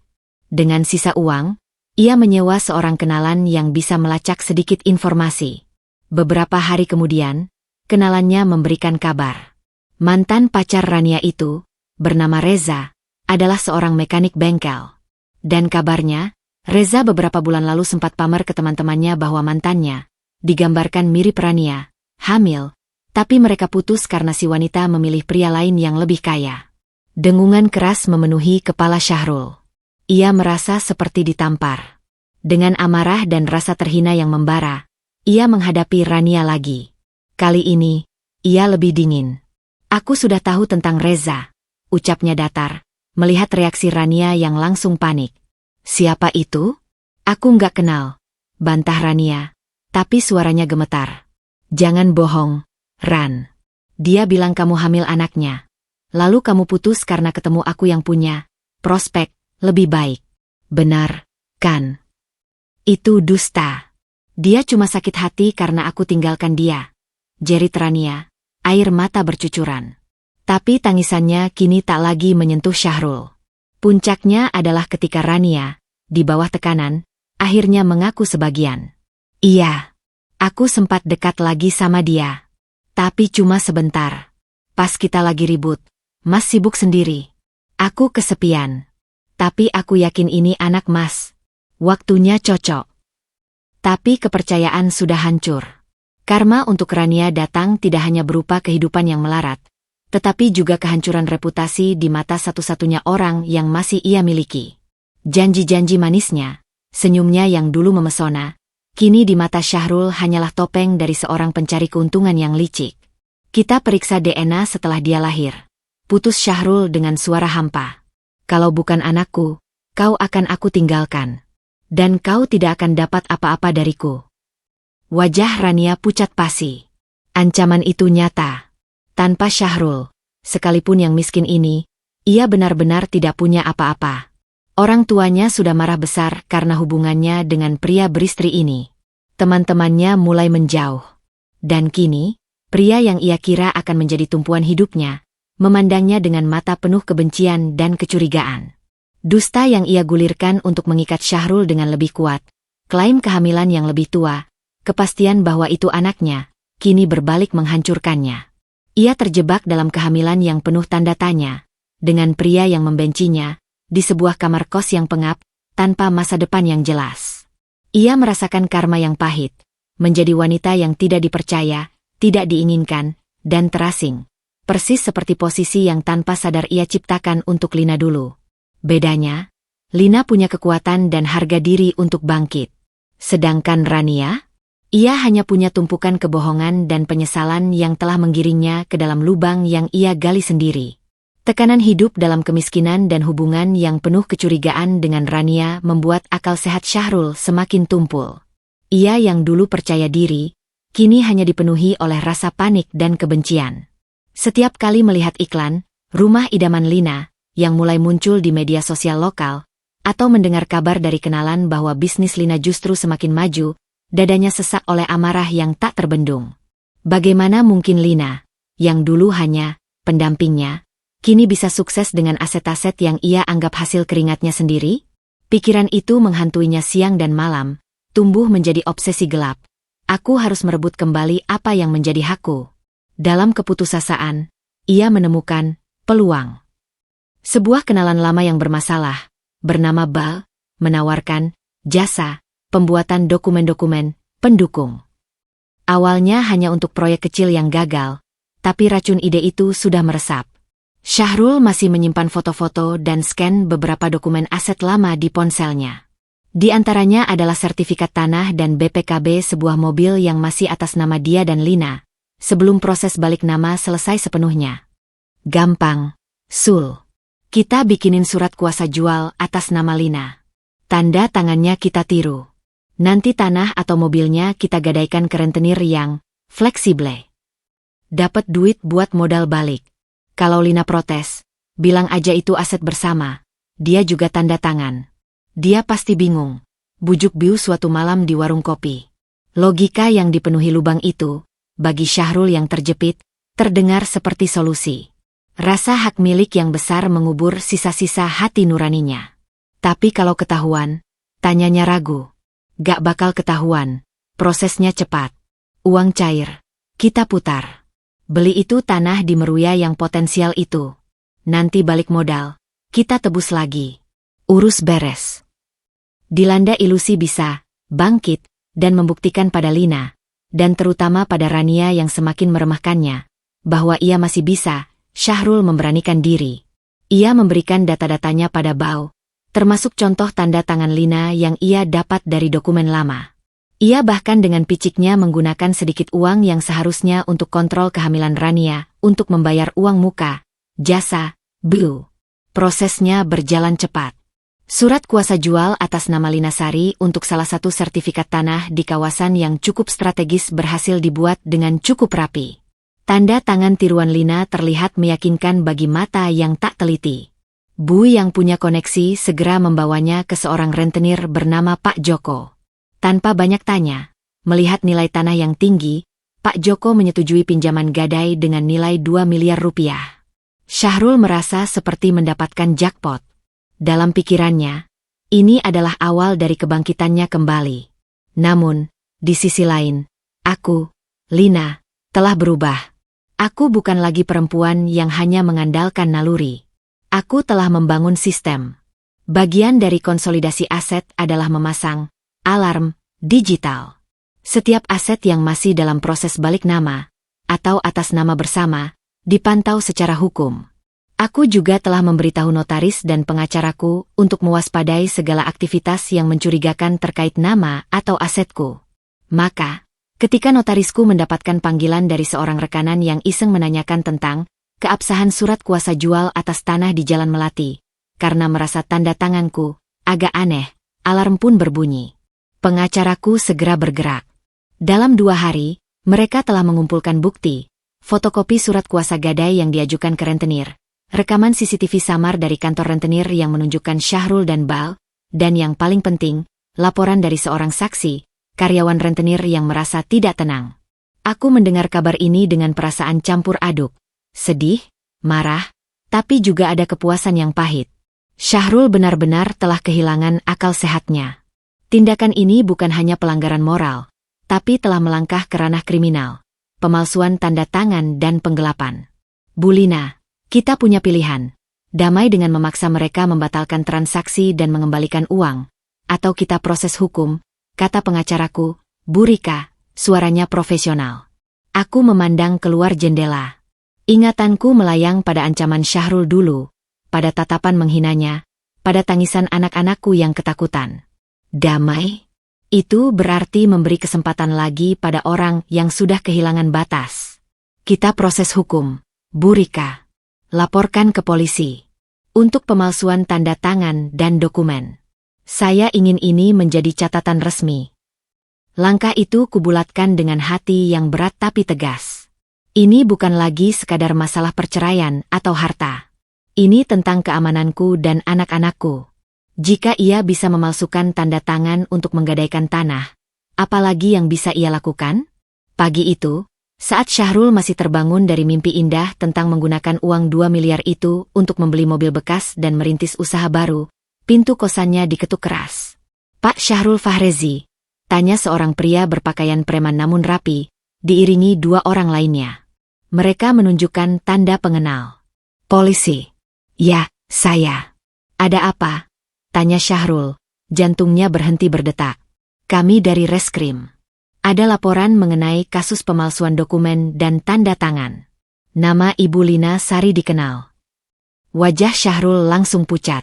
Dengan sisa uang, ia menyewa seorang kenalan yang bisa melacak sedikit informasi. Beberapa hari kemudian, kenalannya memberikan kabar. Mantan pacar Rania itu, bernama Reza, adalah seorang mekanik bengkel. Dan kabarnya, Reza beberapa bulan lalu sempat pamer ke teman-temannya bahwa mantannya, digambarkan mirip Rania, hamil, tapi mereka putus karena si wanita memilih pria lain yang lebih kaya. Dengungan keras memenuhi kepala Syahrul. Ia merasa seperti ditampar. Dengan amarah dan rasa terhina yang membara, ia menghadapi Rania lagi. Kali ini, ia lebih dingin. Aku sudah tahu tentang Reza, ucapnya datar, melihat reaksi Rania yang langsung panik. Siapa itu? Aku nggak kenal, bantah Rania, tapi suaranya gemetar. Jangan bohong, Ran. Dia bilang kamu hamil anaknya. Lalu kamu putus karena ketemu aku yang punya prospek lebih baik. Benar, kan? Itu dusta. Dia cuma sakit hati karena aku tinggalkan dia. Jerit Rania, air mata bercucuran. Tapi tangisannya kini tak lagi menyentuh Syahrul. Puncaknya adalah ketika Rania, di bawah tekanan, akhirnya mengaku sebagian. Iya, aku sempat dekat lagi sama dia. Tapi cuma sebentar. Pas kita lagi ribut, Mas sibuk sendiri. Aku kesepian. Tapi aku yakin ini anak Mas. Waktunya cocok. Tapi kepercayaan sudah hancur. Karma untuk Rania datang tidak hanya berupa kehidupan yang melarat, tetapi juga kehancuran reputasi di mata satu-satunya orang yang masih ia miliki. Janji-janji manisnya, senyumnya yang dulu memesona, kini di mata Syahrul hanyalah topeng dari seorang pencari keuntungan yang licik. Kita periksa DNA setelah dia lahir. Putus Syahrul dengan suara hampa. Kalau bukan anakku, kau akan aku tinggalkan. Dan kau tidak akan dapat apa-apa dariku. Wajah Rania pucat pasi. Ancaman itu nyata. Tanpa Syahrul, sekalipun yang miskin ini, ia benar-benar tidak punya apa-apa. Orang tuanya sudah marah besar karena hubungannya dengan pria beristri ini. Teman-temannya mulai menjauh. Dan kini, pria yang ia kira akan menjadi tumpuan hidupnya, memandangnya dengan mata penuh kebencian dan kecurigaan. Dusta yang ia gulirkan untuk mengikat Syahrul dengan lebih kuat, klaim kehamilan yang lebih tua, kepastian bahwa itu anaknya, kini berbalik menghancurkannya. Ia terjebak dalam kehamilan yang penuh tanda tanya, dengan pria yang membencinya, di sebuah kamar kos yang pengap, tanpa masa depan yang jelas. Ia merasakan karma yang pahit, menjadi wanita yang tidak dipercaya, tidak diinginkan, dan terasing. Persis seperti posisi yang tanpa sadar ia ciptakan untuk Lina dulu. Bedanya, Lina punya kekuatan dan harga diri untuk bangkit. Sedangkan Rania, Ia hanya punya tumpukan kebohongan dan penyesalan yang telah menggiringnya ke dalam lubang yang ia gali sendiri. Tekanan hidup dalam kemiskinan dan hubungan yang penuh kecurigaan dengan Rania membuat akal sehat Syahrul semakin tumpul. Ia yang dulu percaya diri, kini hanya dipenuhi oleh rasa panik dan kebencian. Setiap kali melihat iklan, rumah idaman Lina, yang mulai muncul di media sosial lokal, atau mendengar kabar dari kenalan bahwa bisnis Lina justru semakin maju, dadanya sesak oleh amarah yang tak terbendung. Bagaimana mungkin Lina, yang dulu hanya pendampingnya, kini bisa sukses dengan aset-aset yang ia anggap hasil keringatnya sendiri? Pikiran itu menghantuinya siang dan malam, tumbuh menjadi obsesi gelap. Aku harus merebut kembali apa yang menjadi hakku. Dalam keputusasaan, ia menemukan peluang. Sebuah kenalan lama yang bermasalah, bernama Bal, menawarkan jasa pembuatan dokumen-dokumen pendukung. Awalnya hanya untuk proyek kecil yang gagal, tapi racun ide itu sudah meresap. Syahrul masih menyimpan foto-foto dan scan beberapa dokumen aset lama di ponselnya. Di antaranya adalah sertifikat tanah dan BPKB sebuah mobil yang masih atas nama dia dan Lina, sebelum proses balik nama selesai sepenuhnya. Gampang, Sul. Kita bikinin surat kuasa jual atas nama Lina. Tanda tangannya kita tiru. Nanti tanah atau mobilnya kita gadaikan ke rentenir yang fleksibel. Dapat duit buat modal balik. Kalau Lina protes, bilang aja itu aset bersama. Dia juga tanda tangan. Dia pasti bingung. Bujuk Biu suatu malam di warung kopi. Logika yang dipenuhi lubang itu, bagi Syahrul yang terjepit, terdengar seperti solusi. Rasa hak milik yang besar mengubur sisa-sisa hati nuraninya. Tapi kalau ketahuan, tanyanya ragu. Gak bakal ketahuan, prosesnya cepat. Uang cair, kita putar. Beli itu tanah di Meruya yang potensial itu. Nanti balik modal, kita tebus lagi. Urus beres. Dilanda ilusi bisa bangkit dan membuktikan pada Lina, dan terutama pada Rania yang semakin meremehkannya, bahwa ia masih bisa. Syahrul memberanikan diri. Ia memberikan data-datanya pada Bau, termasuk contoh tanda tangan Lina yang ia dapat dari dokumen lama. Ia bahkan dengan piciknya menggunakan sedikit uang yang seharusnya untuk kontrol kehamilan Rania, untuk membayar uang muka, jasa, Blue. Prosesnya berjalan cepat. Surat kuasa jual atas nama Lina Sari untuk salah satu sertifikat tanah di kawasan yang cukup strategis berhasil dibuat dengan cukup rapi. Tanda tangan tiruan Lina terlihat meyakinkan bagi mata yang tak teliti. Bu yang punya koneksi segera membawanya ke seorang rentenir bernama Pak Joko. Tanpa banyak tanya, melihat nilai tanah yang tinggi, Pak Joko menyetujui pinjaman gadai dengan nilai 2 miliar rupiah. Syahrul merasa seperti mendapatkan jackpot. Dalam pikirannya, ini adalah awal dari kebangkitannya kembali. Namun, di sisi lain, aku, Lina, telah berubah. Aku bukan lagi perempuan yang hanya mengandalkan naluri. Aku telah membangun sistem. Bagian dari konsolidasi aset adalah memasang alarm digital. Setiap aset yang masih dalam proses balik nama, atau atas nama bersama, dipantau secara hukum. Aku juga telah memberitahu notaris dan pengacaraku untuk mewaspadai segala aktivitas yang mencurigakan terkait nama atau asetku. Maka, ketika notarisku mendapatkan panggilan dari seorang rekanan yang iseng menanyakan tentang keabsahan surat kuasa jual atas tanah di Jalan Melati, karena merasa tanda tanganku agak aneh, alarm pun berbunyi. Pengacaraku segera bergerak. Dalam 2 hari, mereka telah mengumpulkan bukti, fotokopi surat kuasa gadai yang diajukan ke rentenir, rekaman CCTV samar dari kantor rentenir yang menunjukkan Syahrul dan Bal, dan yang paling penting, laporan dari seorang saksi, karyawan rentenir yang merasa tidak tenang. Aku mendengar kabar ini dengan perasaan campur aduk. Sedih, marah, tapi juga ada kepuasan yang pahit. Syahrul benar-benar telah kehilangan akal sehatnya. Tindakan ini bukan hanya pelanggaran moral, tapi telah melangkah ke ranah kriminal, pemalsuan tanda tangan dan penggelapan. Bu Lina, kita punya pilihan. Damai dengan memaksa mereka membatalkan transaksi dan mengembalikan uang, atau kita proses hukum, kata pengacaraku, Bu Rika, suaranya profesional. Aku memandang keluar jendela. Ingatanku melayang pada ancaman Syahrul dulu, pada tatapan menghinanya, pada tangisan anak-anakku yang ketakutan. Damai? Itu berarti memberi kesempatan lagi pada orang yang sudah kehilangan batas. Kita proses hukum, Bu Rika. Laporkan ke polisi. Untuk pemalsuan tanda tangan dan dokumen. Saya ingin ini menjadi catatan resmi. Langkah itu kubulatkan dengan hati yang berat tapi tegas. Ini bukan lagi sekadar masalah perceraian atau harta. Ini tentang keamananku dan anak-anakku. Jika ia bisa memalsukan tanda tangan untuk menggadaikan tanah, apalagi yang bisa ia lakukan? Pagi itu, saat Syahrul masih terbangun dari mimpi indah tentang menggunakan uang 2 miliar itu untuk membeli mobil bekas dan merintis usaha baru, pintu kosannya diketuk keras. Pak Syahrul Fahrezi, tanya seorang pria berpakaian preman namun rapi, diiringi 2 orang lainnya. Mereka menunjukkan tanda pengenal. Polisi. Ya, saya. Ada apa? Tanya Syahrul, jantungnya berhenti berdetak. Kami dari Reskrim. Ada laporan mengenai kasus pemalsuan dokumen dan tanda tangan. Nama Ibu Lina Sari dikenal. Wajah Syahrul langsung pucat.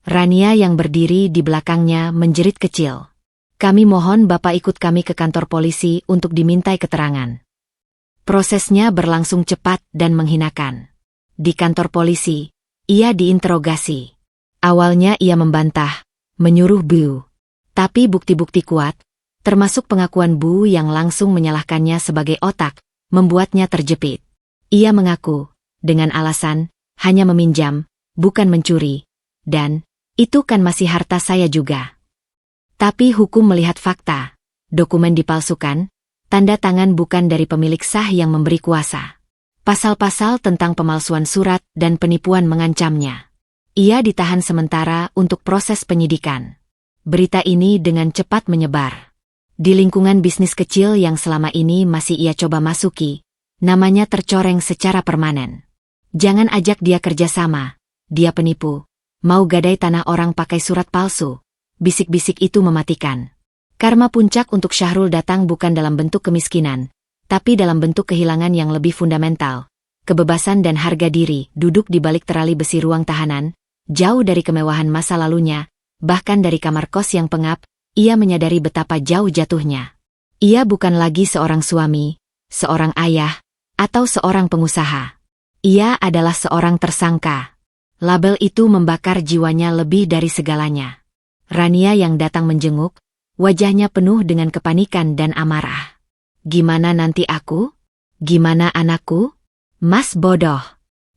Rania yang berdiri di belakangnya menjerit kecil. Kami mohon Bapak ikut kami ke kantor polisi untuk dimintai keterangan. Prosesnya berlangsung cepat dan menghinakan. Di kantor polisi, ia diinterogasi. Awalnya ia membantah, menyuruh Bu. Tapi bukti-bukti kuat, termasuk pengakuan Bu yang langsung menyalahkannya sebagai otak, membuatnya terjepit. Ia mengaku, dengan alasan, hanya meminjam, bukan mencuri, dan, itu kan masih harta saya juga. Tapi hukum melihat fakta, dokumen dipalsukan, tanda tangan bukan dari pemilik sah yang memberi kuasa. Pasal-pasal tentang pemalsuan surat dan penipuan mengancamnya. Ia ditahan sementara untuk proses penyidikan. Berita ini dengan cepat menyebar. Di lingkungan bisnis kecil yang selama ini masih ia coba masuki, namanya tercoreng secara permanen. Jangan ajak dia kerjasama, dia penipu, mau gadai tanah orang pakai surat palsu. Bisik-bisik itu mematikan. Karma puncak untuk Syahrul datang bukan dalam bentuk kemiskinan, tapi dalam bentuk kehilangan yang lebih fundamental. Kebebasan dan harga diri duduk di balik terali besi ruang tahanan, jauh dari kemewahan masa lalunya, bahkan dari kamar kos yang pengap, ia menyadari betapa jauh jatuhnya. Ia bukan lagi seorang suami, seorang ayah, atau seorang pengusaha. Ia adalah seorang tersangka. Label itu membakar jiwanya lebih dari segalanya. Rania yang datang menjenguk, wajahnya penuh dengan kepanikan dan amarah. Gimana nanti aku? Gimana anakku? Mas bodoh.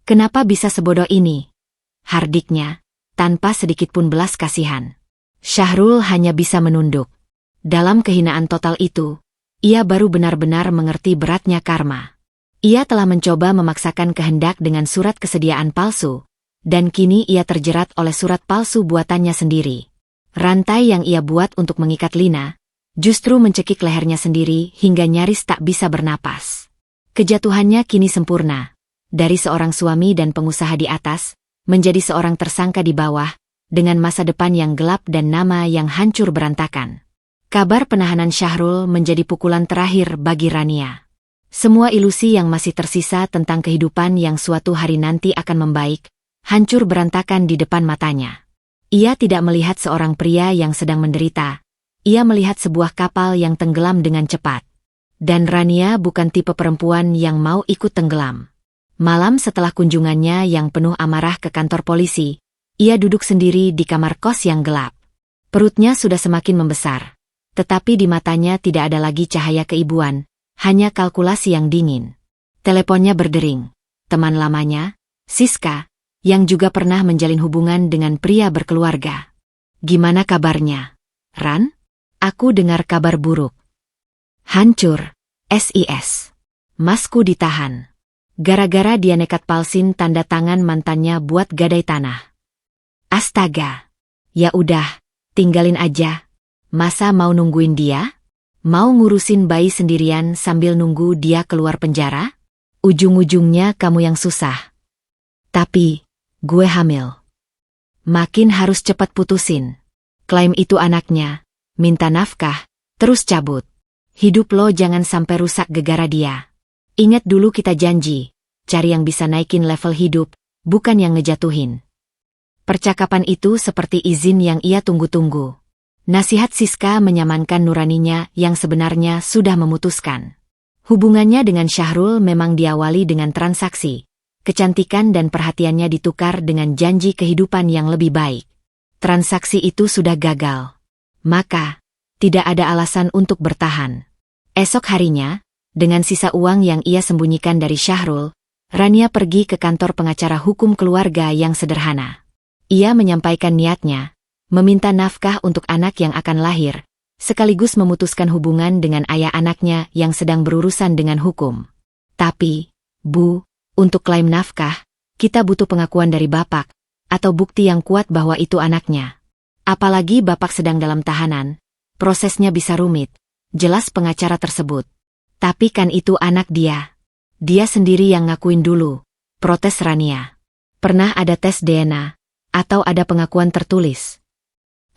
Kenapa bisa sebodoh ini? Hardiknya, tanpa sedikit pun belas kasihan. Syahrul hanya bisa menunduk. Dalam kehinaan total itu, ia baru benar-benar mengerti beratnya karma. Ia telah mencoba memaksakan kehendak dengan surat kesediaan palsu, dan kini ia terjerat oleh surat palsu buatannya sendiri. Rantai yang ia buat untuk mengikat Lina, justru mencekik lehernya sendiri hingga nyaris tak bisa bernapas. Kejatuhannya kini sempurna. Dari seorang suami dan pengusaha di atas, menjadi seorang tersangka di bawah, dengan masa depan yang gelap dan nama yang hancur berantakan. Kabar penahanan Syahrul menjadi pukulan terakhir bagi Rania. Semua ilusi yang masih tersisa tentang kehidupan yang suatu hari nanti akan membaik, hancur berantakan di depan matanya. Ia tidak melihat seorang pria yang sedang menderita. Ia melihat sebuah kapal yang tenggelam dengan cepat. Dan Rania bukan tipe perempuan yang mau ikut tenggelam. Malam setelah kunjungannya yang penuh amarah ke kantor polisi, ia duduk sendiri di kamar kos yang gelap. Perutnya sudah semakin membesar. Tetapi di matanya tidak ada lagi cahaya keibuan, hanya kalkulasi yang dingin. Teleponnya berdering. Teman lamanya, Siska, yang juga pernah menjalin hubungan dengan pria berkeluarga. Gimana kabarnya? Ran? Aku dengar kabar buruk. Hancur. SIS. Masku ditahan. Gara-gara dia nekat palsin tanda tangan mantannya buat gadai tanah. Astaga. Ya udah, tinggalin aja. Masa mau nungguin dia? Mau ngurusin bayi sendirian sambil nunggu dia keluar penjara? Ujung-ujungnya kamu yang susah. Tapi, gue hamil. Makin harus cepat putusin. Klaim itu anaknya. Minta nafkah, terus cabut. Hidup lo jangan sampai rusak gegara dia. Ingat dulu kita janji, cari yang bisa naikin level hidup, bukan yang ngejatuhin. Percakapan itu seperti izin yang ia tunggu-tunggu. Nasihat Siska menyamankan nuraninya yang sebenarnya sudah memutuskan. Hubungannya dengan Syahrul memang diawali dengan transaksi. Kecantikan dan perhatiannya ditukar dengan janji kehidupan yang lebih baik. Transaksi itu sudah gagal. Maka, tidak ada alasan untuk bertahan. Esok harinya, dengan sisa uang yang ia sembunyikan dari Syahrul, Rania pergi ke kantor pengacara hukum keluarga yang sederhana. Ia menyampaikan niatnya, meminta nafkah untuk anak yang akan lahir, sekaligus memutuskan hubungan dengan ayah anaknya yang sedang berurusan dengan hukum. Tapi, Bu, untuk klaim nafkah, kita butuh pengakuan dari Bapak, atau bukti yang kuat bahwa itu anaknya. Apalagi Bapak sedang dalam tahanan, prosesnya bisa rumit, jelas pengacara tersebut. Tapi kan itu anak dia. Dia sendiri yang ngakuin dulu, protes Rania. Pernah ada tes DNA, atau ada pengakuan tertulis?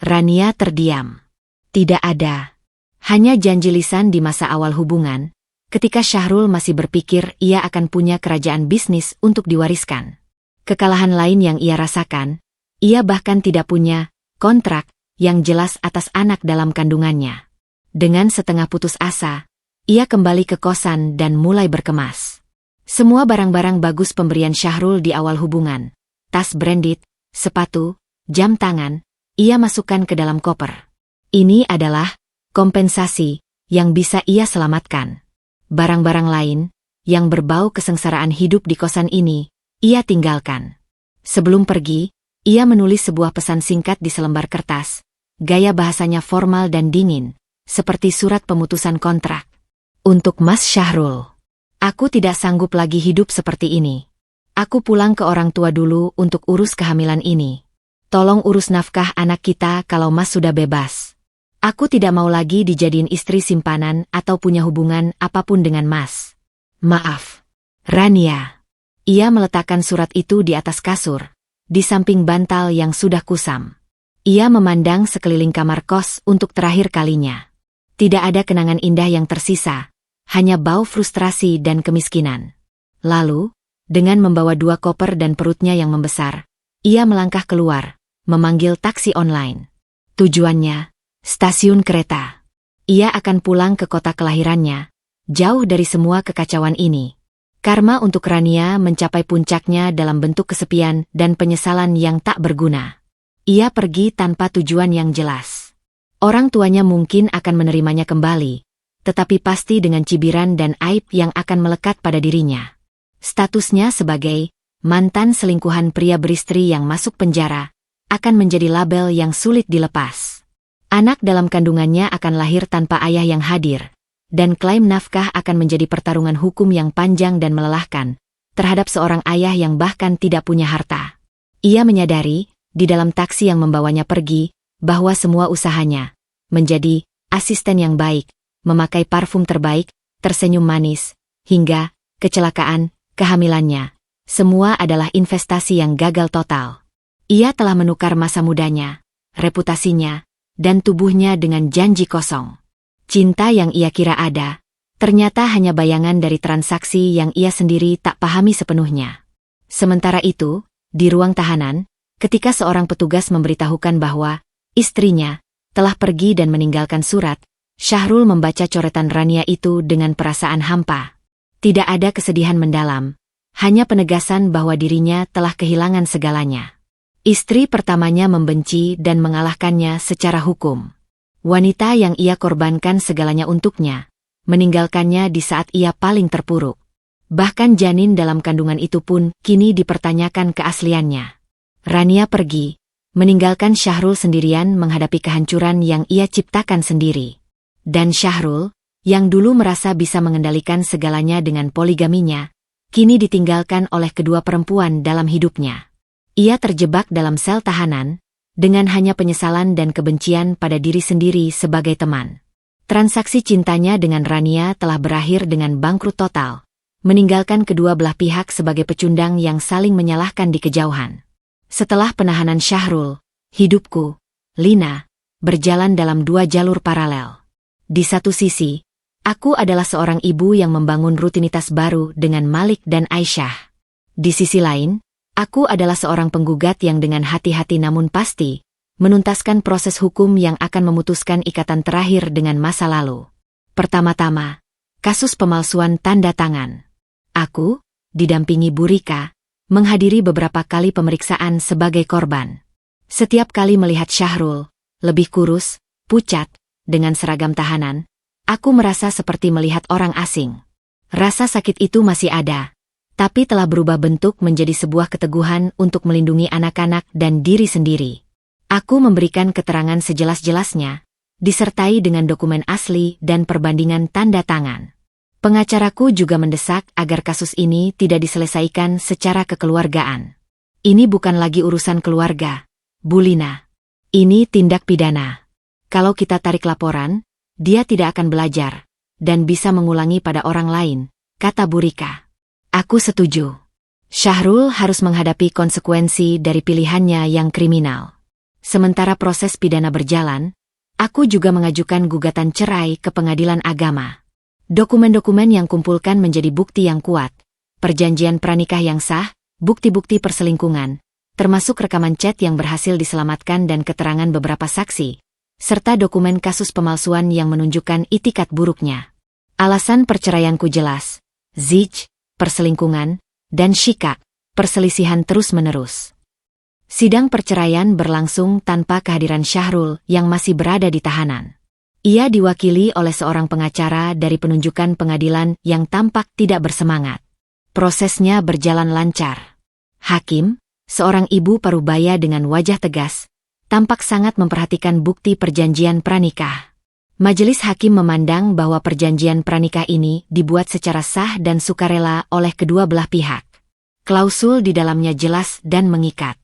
Rania terdiam. Tidak ada. Hanya janji lisan di masa awal hubungan, ketika Syahrul masih berpikir ia akan punya kerajaan bisnis untuk diwariskan. Kekalahan lain yang ia rasakan, ia bahkan tidak punya kontrak yang jelas atas anak dalam kandungannya. Dengan setengah putus asa, ia kembali ke kosan dan mulai berkemas. Semua barang-barang bagus pemberian Syahrul di awal hubungan, tas branded, sepatu, jam tangan, ia masukkan ke dalam koper. Ini adalah kompensasi yang bisa ia selamatkan. Barang-barang lain, yang berbau kesengsaraan hidup di kosan ini, ia tinggalkan. Sebelum pergi, ia menulis sebuah pesan singkat di selembar kertas. Gaya bahasanya formal dan dingin, seperti surat pemutusan kontrak. Untuk Mas Syahrul. Aku tidak sanggup lagi hidup seperti ini. Aku pulang ke orang tua dulu untuk urus kehamilan ini. Tolong urus nafkah anak kita kalau Mas sudah bebas. Aku tidak mau lagi dijadiin istri simpanan atau punya hubungan apapun dengan Mas. Maaf. Rania. Ia meletakkan surat itu di atas kasur, di samping bantal yang sudah kusam. Ia memandang sekeliling kamar kos untuk terakhir kalinya. Tidak ada kenangan indah yang tersisa, hanya bau frustrasi dan kemiskinan. Lalu, dengan membawa 2 koper dan perutnya yang membesar, ia melangkah keluar, memanggil taksi online. Tujuannya, stasiun kereta. Ia akan pulang ke kota kelahirannya, jauh dari semua kekacauan ini. Karma untuk Rania mencapai puncaknya dalam bentuk kesepian dan penyesalan yang tak berguna. Ia pergi tanpa tujuan yang jelas. Orang tuanya mungkin akan menerimanya kembali, tetapi pasti dengan cibiran dan aib yang akan melekat pada dirinya. Statusnya sebagai mantan selingkuhan pria beristri yang masuk penjara akan menjadi label yang sulit dilepas. Anak dalam kandungannya akan lahir tanpa ayah yang hadir, dan klaim nafkah akan menjadi pertarungan hukum yang panjang dan melelahkan terhadap seorang ayah yang bahkan tidak punya harta. Ia menyadari, di dalam taksi yang membawanya pergi, bahwa semua usahanya menjadi asisten yang baik, memakai parfum terbaik, tersenyum manis, hingga kecelakaan, kehamilannya, semua adalah investasi yang gagal total. Ia telah menukar masa mudanya, reputasinya, dan tubuhnya dengan janji kosong. Cinta yang ia kira ada, ternyata hanya bayangan dari transaksi yang ia sendiri tak pahami sepenuhnya. Sementara itu, di ruang tahanan, ketika seorang petugas memberitahukan bahwa istrinya telah pergi dan meninggalkan surat, Syahrul membaca coretan Rania itu dengan perasaan hampa. Tidak ada kesedihan mendalam, hanya penegasan bahwa dirinya telah kehilangan segalanya. Istri pertamanya membenci dan mengalahkannya secara hukum. Wanita yang ia korbankan segalanya untuknya, meninggalkannya di saat ia paling terpuruk. Bahkan janin dalam kandungan itu pun kini dipertanyakan keasliannya. Rania pergi, meninggalkan Syahrul sendirian menghadapi kehancuran yang ia ciptakan sendiri. Dan Syahrul, yang dulu merasa bisa mengendalikan segalanya dengan poligaminya, kini ditinggalkan oleh kedua perempuan dalam hidupnya. Ia terjebak dalam sel tahanan, dengan hanya penyesalan dan kebencian pada diri sendiri sebagai teman. Transaksi cintanya dengan Rania telah berakhir dengan bangkrut total, meninggalkan kedua belah pihak sebagai pecundang yang saling menyalahkan di kejauhan. Setelah penahanan Syahrul, hidupku, Lina, berjalan dalam 2 jalur paralel. Di satu sisi, aku adalah seorang ibu yang membangun rutinitas baru dengan Malik dan Aisyah. Di sisi lain, aku adalah seorang penggugat yang dengan hati-hati namun pasti, menuntaskan proses hukum yang akan memutuskan ikatan terakhir dengan masa lalu. Pertama-tama, kasus pemalsuan tanda tangan. Aku, didampingi Bu Rika, menghadiri beberapa kali pemeriksaan sebagai korban. Setiap kali melihat Syahrul, lebih kurus, pucat, dengan seragam tahanan, aku merasa seperti melihat orang asing. Rasa sakit itu masih ada, tapi telah berubah bentuk menjadi sebuah keteguhan untuk melindungi anak-anak dan diri sendiri. Aku memberikan keterangan sejelas-jelasnya, disertai dengan dokumen asli dan perbandingan tanda tangan. Pengacaraku juga mendesak agar kasus ini tidak diselesaikan secara kekeluargaan. Ini bukan lagi urusan keluarga, Bu Lina. Ini tindak pidana. Kalau kita tarik laporan, dia tidak akan belajar, dan bisa mengulangi pada orang lain, kata Bu Rika. Aku setuju. Syahrul harus menghadapi konsekuensi dari pilihannya yang kriminal. Sementara proses pidana berjalan, aku juga mengajukan gugatan cerai ke Pengadilan Agama. Dokumen-dokumen yang kumpulkan menjadi bukti yang kuat, perjanjian pranikah yang sah, bukti-bukti perselingkungan, termasuk rekaman chat yang berhasil diselamatkan dan keterangan beberapa saksi, serta dokumen kasus pemalsuan yang menunjukkan itikat buruknya. Alasan perceraianku jelas, zij, perselingkungan, dan syika, perselisihan terus-menerus. Sidang perceraian berlangsung tanpa kehadiran Syahrul yang masih berada di tahanan. Ia diwakili oleh seorang pengacara dari penunjukan pengadilan yang tampak tidak bersemangat. Prosesnya berjalan lancar. Hakim, seorang ibu parubaya dengan wajah tegas, tampak sangat memperhatikan bukti perjanjian pranikah. Majelis hakim memandang bahwa perjanjian pranikah ini dibuat secara sah dan sukarela oleh kedua belah pihak. Klausul di dalamnya jelas dan mengikat.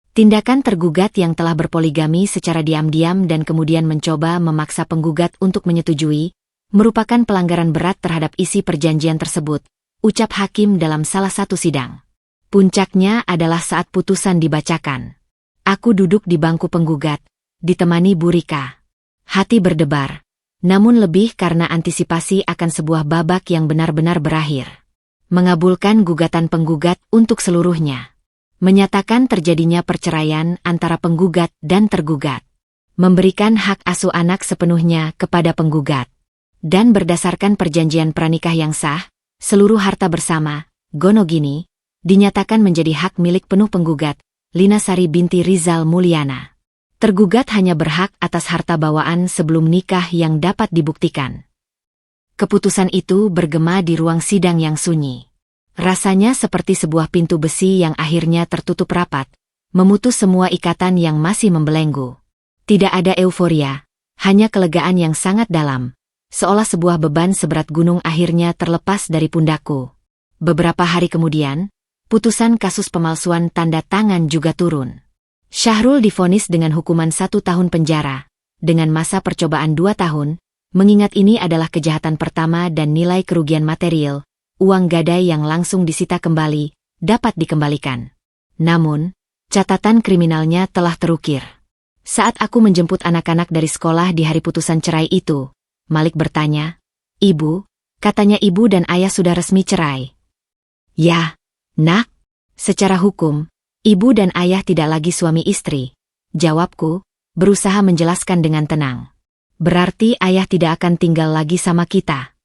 Tindakan tergugat yang telah berpoligami secara diam-diam dan kemudian mencoba memaksa penggugat untuk menyetujui, merupakan pelanggaran berat terhadap isi perjanjian tersebut, ucap hakim dalam salah satu sidang. Puncaknya adalah saat putusan dibacakan. Aku duduk di bangku penggugat, ditemani Bu Rika. Hati berdebar, namun lebih karena antisipasi akan sebuah babak yang benar-benar berakhir. Mengabulkan gugatan penggugat untuk seluruhnya. Menyatakan terjadinya perceraian antara penggugat dan tergugat. Memberikan hak asuh anak sepenuhnya kepada penggugat. Dan berdasarkan perjanjian pranikah yang sah, seluruh harta bersama, gonogini, dinyatakan menjadi hak milik penuh penggugat, Lina Sari binti Rizal Mulyana. Tergugat hanya berhak atas harta bawaan sebelum nikah yang dapat dibuktikan. Keputusan itu bergema di ruang sidang yang sunyi. Rasanya seperti sebuah pintu besi yang akhirnya tertutup rapat, memutus semua ikatan yang masih membelenggu. Tidak ada euforia, hanya kelegaan yang sangat dalam, seolah sebuah beban seberat gunung akhirnya terlepas dari pundakku. Beberapa hari kemudian, putusan kasus pemalsuan tanda tangan juga turun. Syahrul divonis dengan hukuman 1 tahun penjara, dengan masa percobaan 2 tahun, mengingat ini adalah kejahatan pertama dan nilai kerugian material, uang gadai yang langsung disita kembali, dapat dikembalikan. Namun, catatan kriminalnya telah terukir. Saat aku menjemput anak-anak dari sekolah di hari putusan cerai itu, Malik bertanya, "Ibu, katanya ibu dan ayah sudah resmi cerai." "Ya, nak, secara hukum, ibu dan ayah tidak lagi suami istri," jawabku, berusaha menjelaskan dengan tenang. "Berarti ayah tidak akan tinggal lagi sama kita?"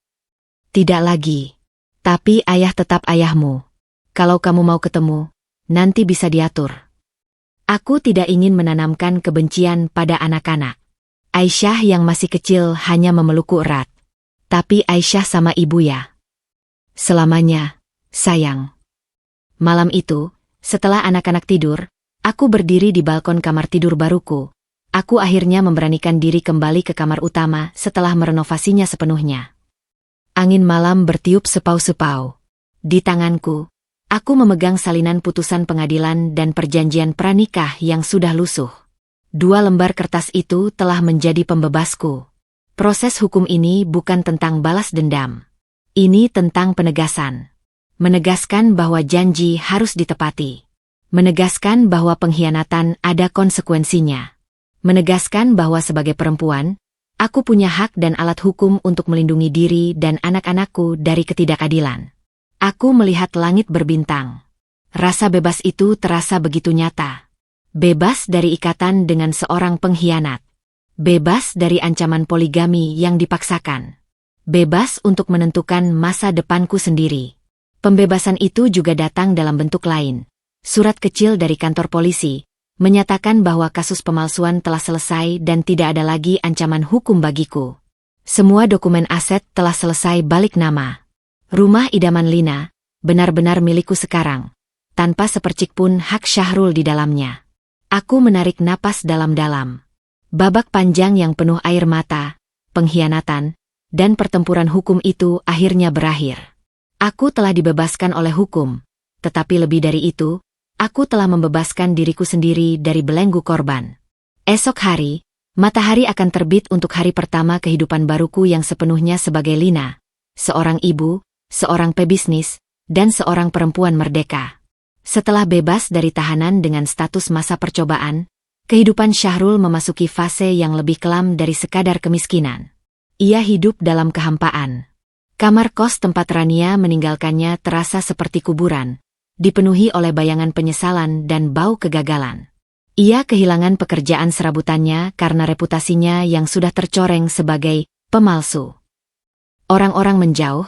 "Tidak lagi. Tapi ayah tetap ayahmu. Kalau kamu mau ketemu, nanti bisa diatur." Aku tidak ingin menanamkan kebencian pada anak-anak. Aisyah yang masih kecil hanya memelukku erat. "Tapi Aisyah sama ibu ya?" "Selamanya, sayang." Malam itu, setelah anak-anak tidur, aku berdiri di balkon kamar tidur baruku. Aku akhirnya memberanikan diri kembali ke kamar utama setelah merenovasinya sepenuhnya. Angin malam bertiup sepau-sepau. Di tanganku, aku memegang salinan putusan pengadilan dan perjanjian pranikah yang sudah lusuh. 2 lembar kertas itu telah menjadi pembebasku. Proses hukum ini bukan tentang balas dendam. Ini tentang penegasan. Menegaskan bahwa janji harus ditepati. Menegaskan bahwa pengkhianatan ada konsekuensinya. Menegaskan bahwa sebagai perempuan, aku punya hak dan alat hukum untuk melindungi diri dan anak-anakku dari ketidakadilan. Aku melihat langit berbintang. Rasa bebas itu terasa begitu nyata. Bebas dari ikatan dengan seorang pengkhianat. Bebas dari ancaman poligami yang dipaksakan. Bebas untuk menentukan masa depanku sendiri. Pembebasan itu juga datang dalam bentuk lain. Surat kecil dari kantor polisi, menyatakan bahwa kasus pemalsuan telah selesai dan tidak ada lagi ancaman hukum bagiku. Semua dokumen aset telah selesai balik nama. Rumah idaman Lina, benar-benar milikku sekarang, tanpa sepercik pun hak Syahrul di dalamnya. Aku menarik napas dalam-dalam. Babak panjang yang penuh air mata, pengkhianatan, dan pertempuran hukum itu akhirnya berakhir. Aku telah dibebaskan oleh hukum, tetapi lebih dari itu, aku telah membebaskan diriku sendiri dari belenggu korban. Esok hari, matahari akan terbit untuk hari pertama kehidupan baruku yang sepenuhnya sebagai Lina, seorang ibu, seorang pebisnis, dan seorang perempuan merdeka. Setelah bebas dari tahanan dengan status masa percobaan, kehidupan Syahrul memasuki fase yang lebih kelam dari sekadar kemiskinan. Ia hidup dalam kehampaan. Kamar kos tempat Rania meninggalkannya terasa seperti kuburan, dipenuhi oleh bayangan penyesalan dan bau kegagalan. Ia kehilangan pekerjaan serabutannya karena reputasinya yang sudah tercoreng sebagai pemalsu. Orang-orang menjauh,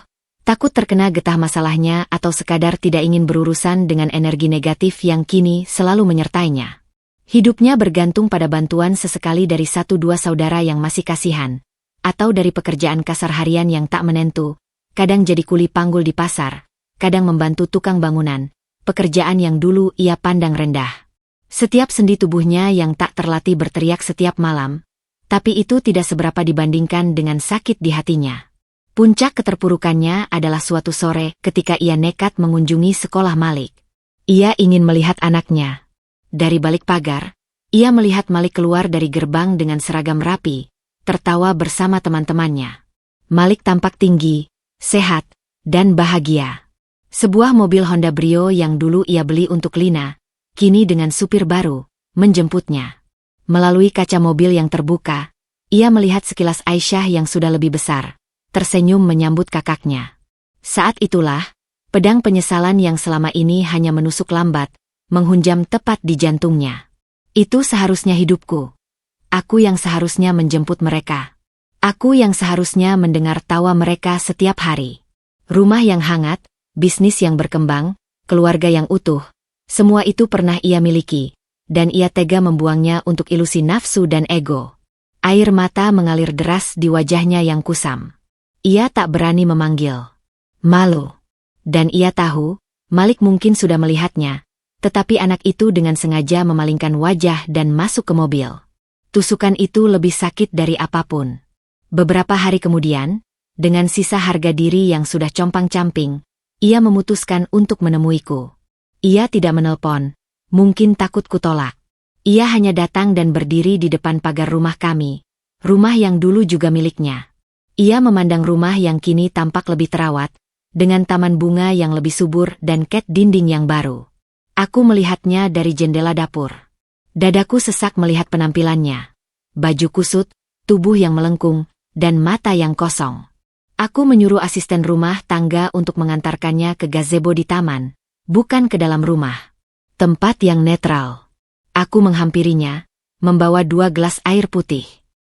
takut terkena getah masalahnya atau sekadar tidak ingin berurusan dengan energi negatif yang kini selalu menyertainya. Hidupnya bergantung pada bantuan sesekali dari 1-2 saudara yang masih kasihan, atau dari pekerjaan kasar harian yang tak menentu, kadang jadi kuli panggul di pasar, kadang membantu tukang bangunan, pekerjaan yang dulu ia pandang rendah. Setiap sendi tubuhnya yang tak terlatih berteriak setiap malam, tapi itu tidak seberapa dibandingkan dengan sakit di hatinya. Puncak keterpurukannya adalah suatu sore ketika ia nekat mengunjungi sekolah Malik. Ia ingin melihat anaknya. Dari balik pagar, ia melihat Malik keluar dari gerbang dengan seragam rapi, tertawa bersama teman-temannya. Malik tampak tinggi, sehat, dan bahagia. Sebuah mobil Honda Brio yang dulu ia beli untuk Lina, kini dengan supir baru, menjemputnya. Melalui kaca mobil yang terbuka, ia melihat sekilas Aisyah yang sudah lebih besar, tersenyum menyambut kakaknya. Saat itulah, pedang penyesalan yang selama ini hanya menusuk lambat, menghunjam tepat di jantungnya. Itu seharusnya hidupku. Aku yang seharusnya menjemput mereka. Aku yang seharusnya mendengar tawa mereka setiap hari. Rumah yang hangat, bisnis yang berkembang, keluarga yang utuh, semua itu pernah ia miliki, dan ia tega membuangnya untuk ilusi nafsu dan ego. Air mata mengalir deras di wajahnya yang kusam. Ia tak berani memanggil. Malu. Dan ia tahu, Malik mungkin sudah melihatnya, tetapi anak itu dengan sengaja memalingkan wajah dan masuk ke mobil. Tusukan itu lebih sakit dari apapun. Beberapa hari kemudian, dengan sisa harga diri yang sudah compang-camping, ia memutuskan untuk menemuiku. Ia tidak menelpon, mungkin takut kutolak. Ia hanya datang dan berdiri di depan pagar rumah kami, rumah yang dulu juga miliknya. Ia memandang rumah yang kini tampak lebih terawat, dengan taman bunga yang lebih subur dan cat dinding yang baru. Aku melihatnya dari jendela dapur. Dadaku sesak melihat penampilannya. Baju kusut, tubuh yang melengkung, dan mata yang kosong. Aku menyuruh asisten rumah tangga untuk mengantarkannya ke gazebo di taman, bukan ke dalam rumah. Tempat yang netral. Aku menghampirinya, membawa 2 gelas air putih.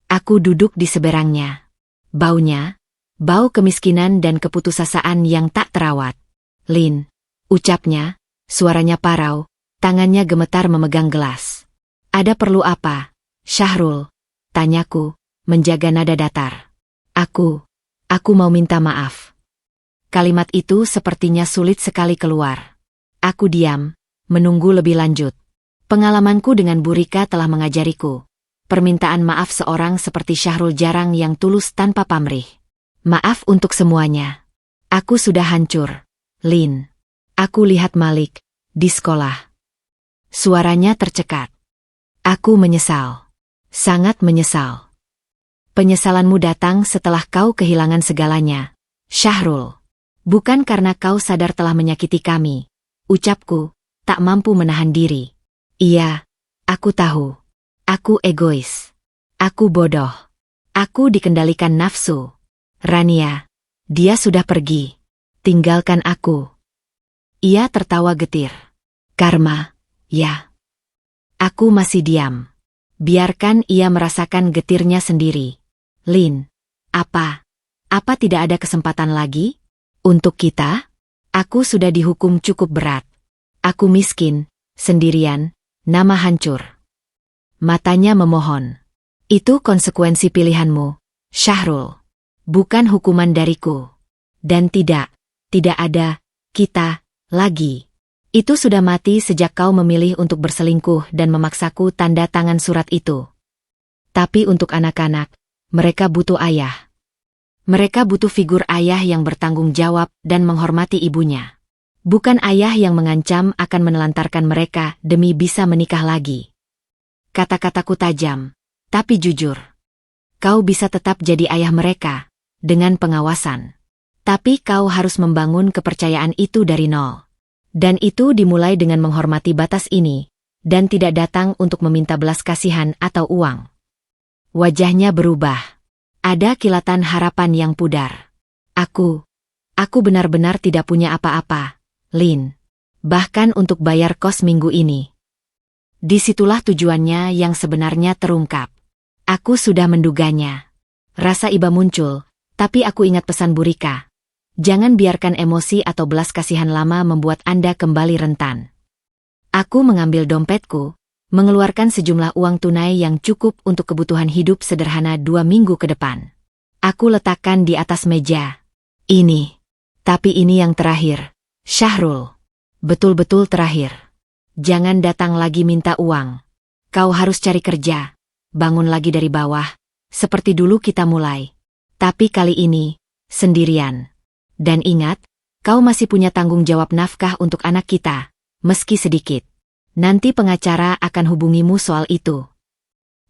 Aku duduk di seberangnya. Baunya, bau kemiskinan dan keputusasaan yang tak terawat. Lin, ucapnya, suaranya parau, tangannya gemetar memegang gelas. Ada perlu apa, Syahrul? Tanyaku, menjaga nada datar. Aku mau minta maaf. Kalimat itu sepertinya sulit sekali keluar. Aku diam, menunggu lebih lanjut. Pengalamanku dengan Bu Rika telah mengajariku. Permintaan maaf seorang seperti Syahrul jarang yang tulus tanpa pamrih. Maaf untuk semuanya. Aku sudah hancur, Lin. Aku lihat Malik, di sekolah. Suaranya tercekat. Aku menyesal. Sangat menyesal. Penyesalanmu datang setelah kau kehilangan segalanya, Syahrul. Bukan karena kau sadar telah menyakiti kami. Ucapku, tak mampu menahan diri. Iya, aku tahu. Aku egois. Aku bodoh. Aku dikendalikan nafsu. Rania, dia sudah pergi. Tinggalkan aku. Ia tertawa getir. Karma, ya. Aku masih diam. Biarkan ia merasakan getirnya sendiri. Lin, apa tidak ada kesempatan lagi? Untuk kita? Aku sudah dihukum cukup berat. Aku miskin, sendirian, nama hancur. Matanya memohon. Itu konsekuensi pilihanmu, Syahrul. Bukan hukuman dariku. Dan tidak ada kita lagi. Itu sudah mati sejak kau memilih untuk berselingkuh dan memaksaku tanda tangan surat itu. Tapi untuk anak-anak, mereka butuh ayah. Mereka butuh figur ayah yang bertanggung jawab dan menghormati ibunya. Bukan ayah yang mengancam akan menelantarkan mereka demi bisa menikah lagi. Kata-kataku tajam, tapi jujur. Kau bisa tetap jadi ayah mereka, dengan pengawasan. Tapi kau harus membangun kepercayaan itu dari nol. Dan itu dimulai dengan menghormati batas ini, dan tidak datang untuk meminta belas kasihan atau uang. Wajahnya berubah. Ada kilatan harapan yang pudar. Aku benar-benar tidak punya apa-apa, Lin. Bahkan untuk bayar kos minggu ini. Disitulah tujuannya yang sebenarnya terungkap. Aku sudah menduganya. Rasa iba muncul, tapi aku ingat pesan Burika. Jangan biarkan emosi atau belas kasihan lama membuat Anda kembali rentan. Aku mengambil dompetku, mengeluarkan sejumlah uang tunai yang cukup untuk kebutuhan hidup sederhana 2 minggu ke depan. Aku letakkan di atas meja. Tapi ini yang terakhir, Syahrul. Betul-betul terakhir. Jangan datang lagi minta uang. Kau harus cari kerja, bangun lagi dari bawah, seperti dulu kita mulai. Tapi kali ini, sendirian. Dan ingat, kau masih punya tanggung jawab nafkah untuk anak kita, meski sedikit. Nanti pengacara akan hubungimu soal itu.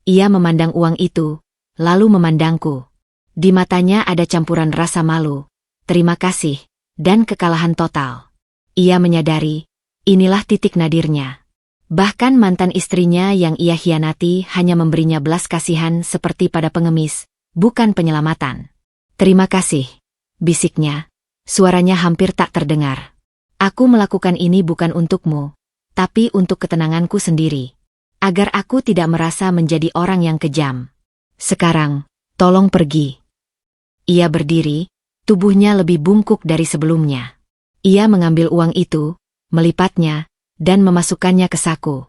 Ia memandang uang itu, lalu memandangku. Di matanya ada campuran rasa malu, terima kasih, dan kekalahan total. Ia menyadari, inilah titik nadirnya. Bahkan mantan istrinya yang ia hianati hanya memberinya belas kasihan seperti pada pengemis, bukan penyelamatan. Terima kasih, bisiknya. Suaranya hampir tak terdengar. Aku melakukan ini bukan untukmu, tapi untuk ketenanganku sendiri. Agar aku tidak merasa menjadi orang yang kejam. Sekarang, tolong pergi. Ia berdiri, tubuhnya lebih bungkuk dari sebelumnya. Ia mengambil uang itu, melipatnya, dan memasukkannya ke saku.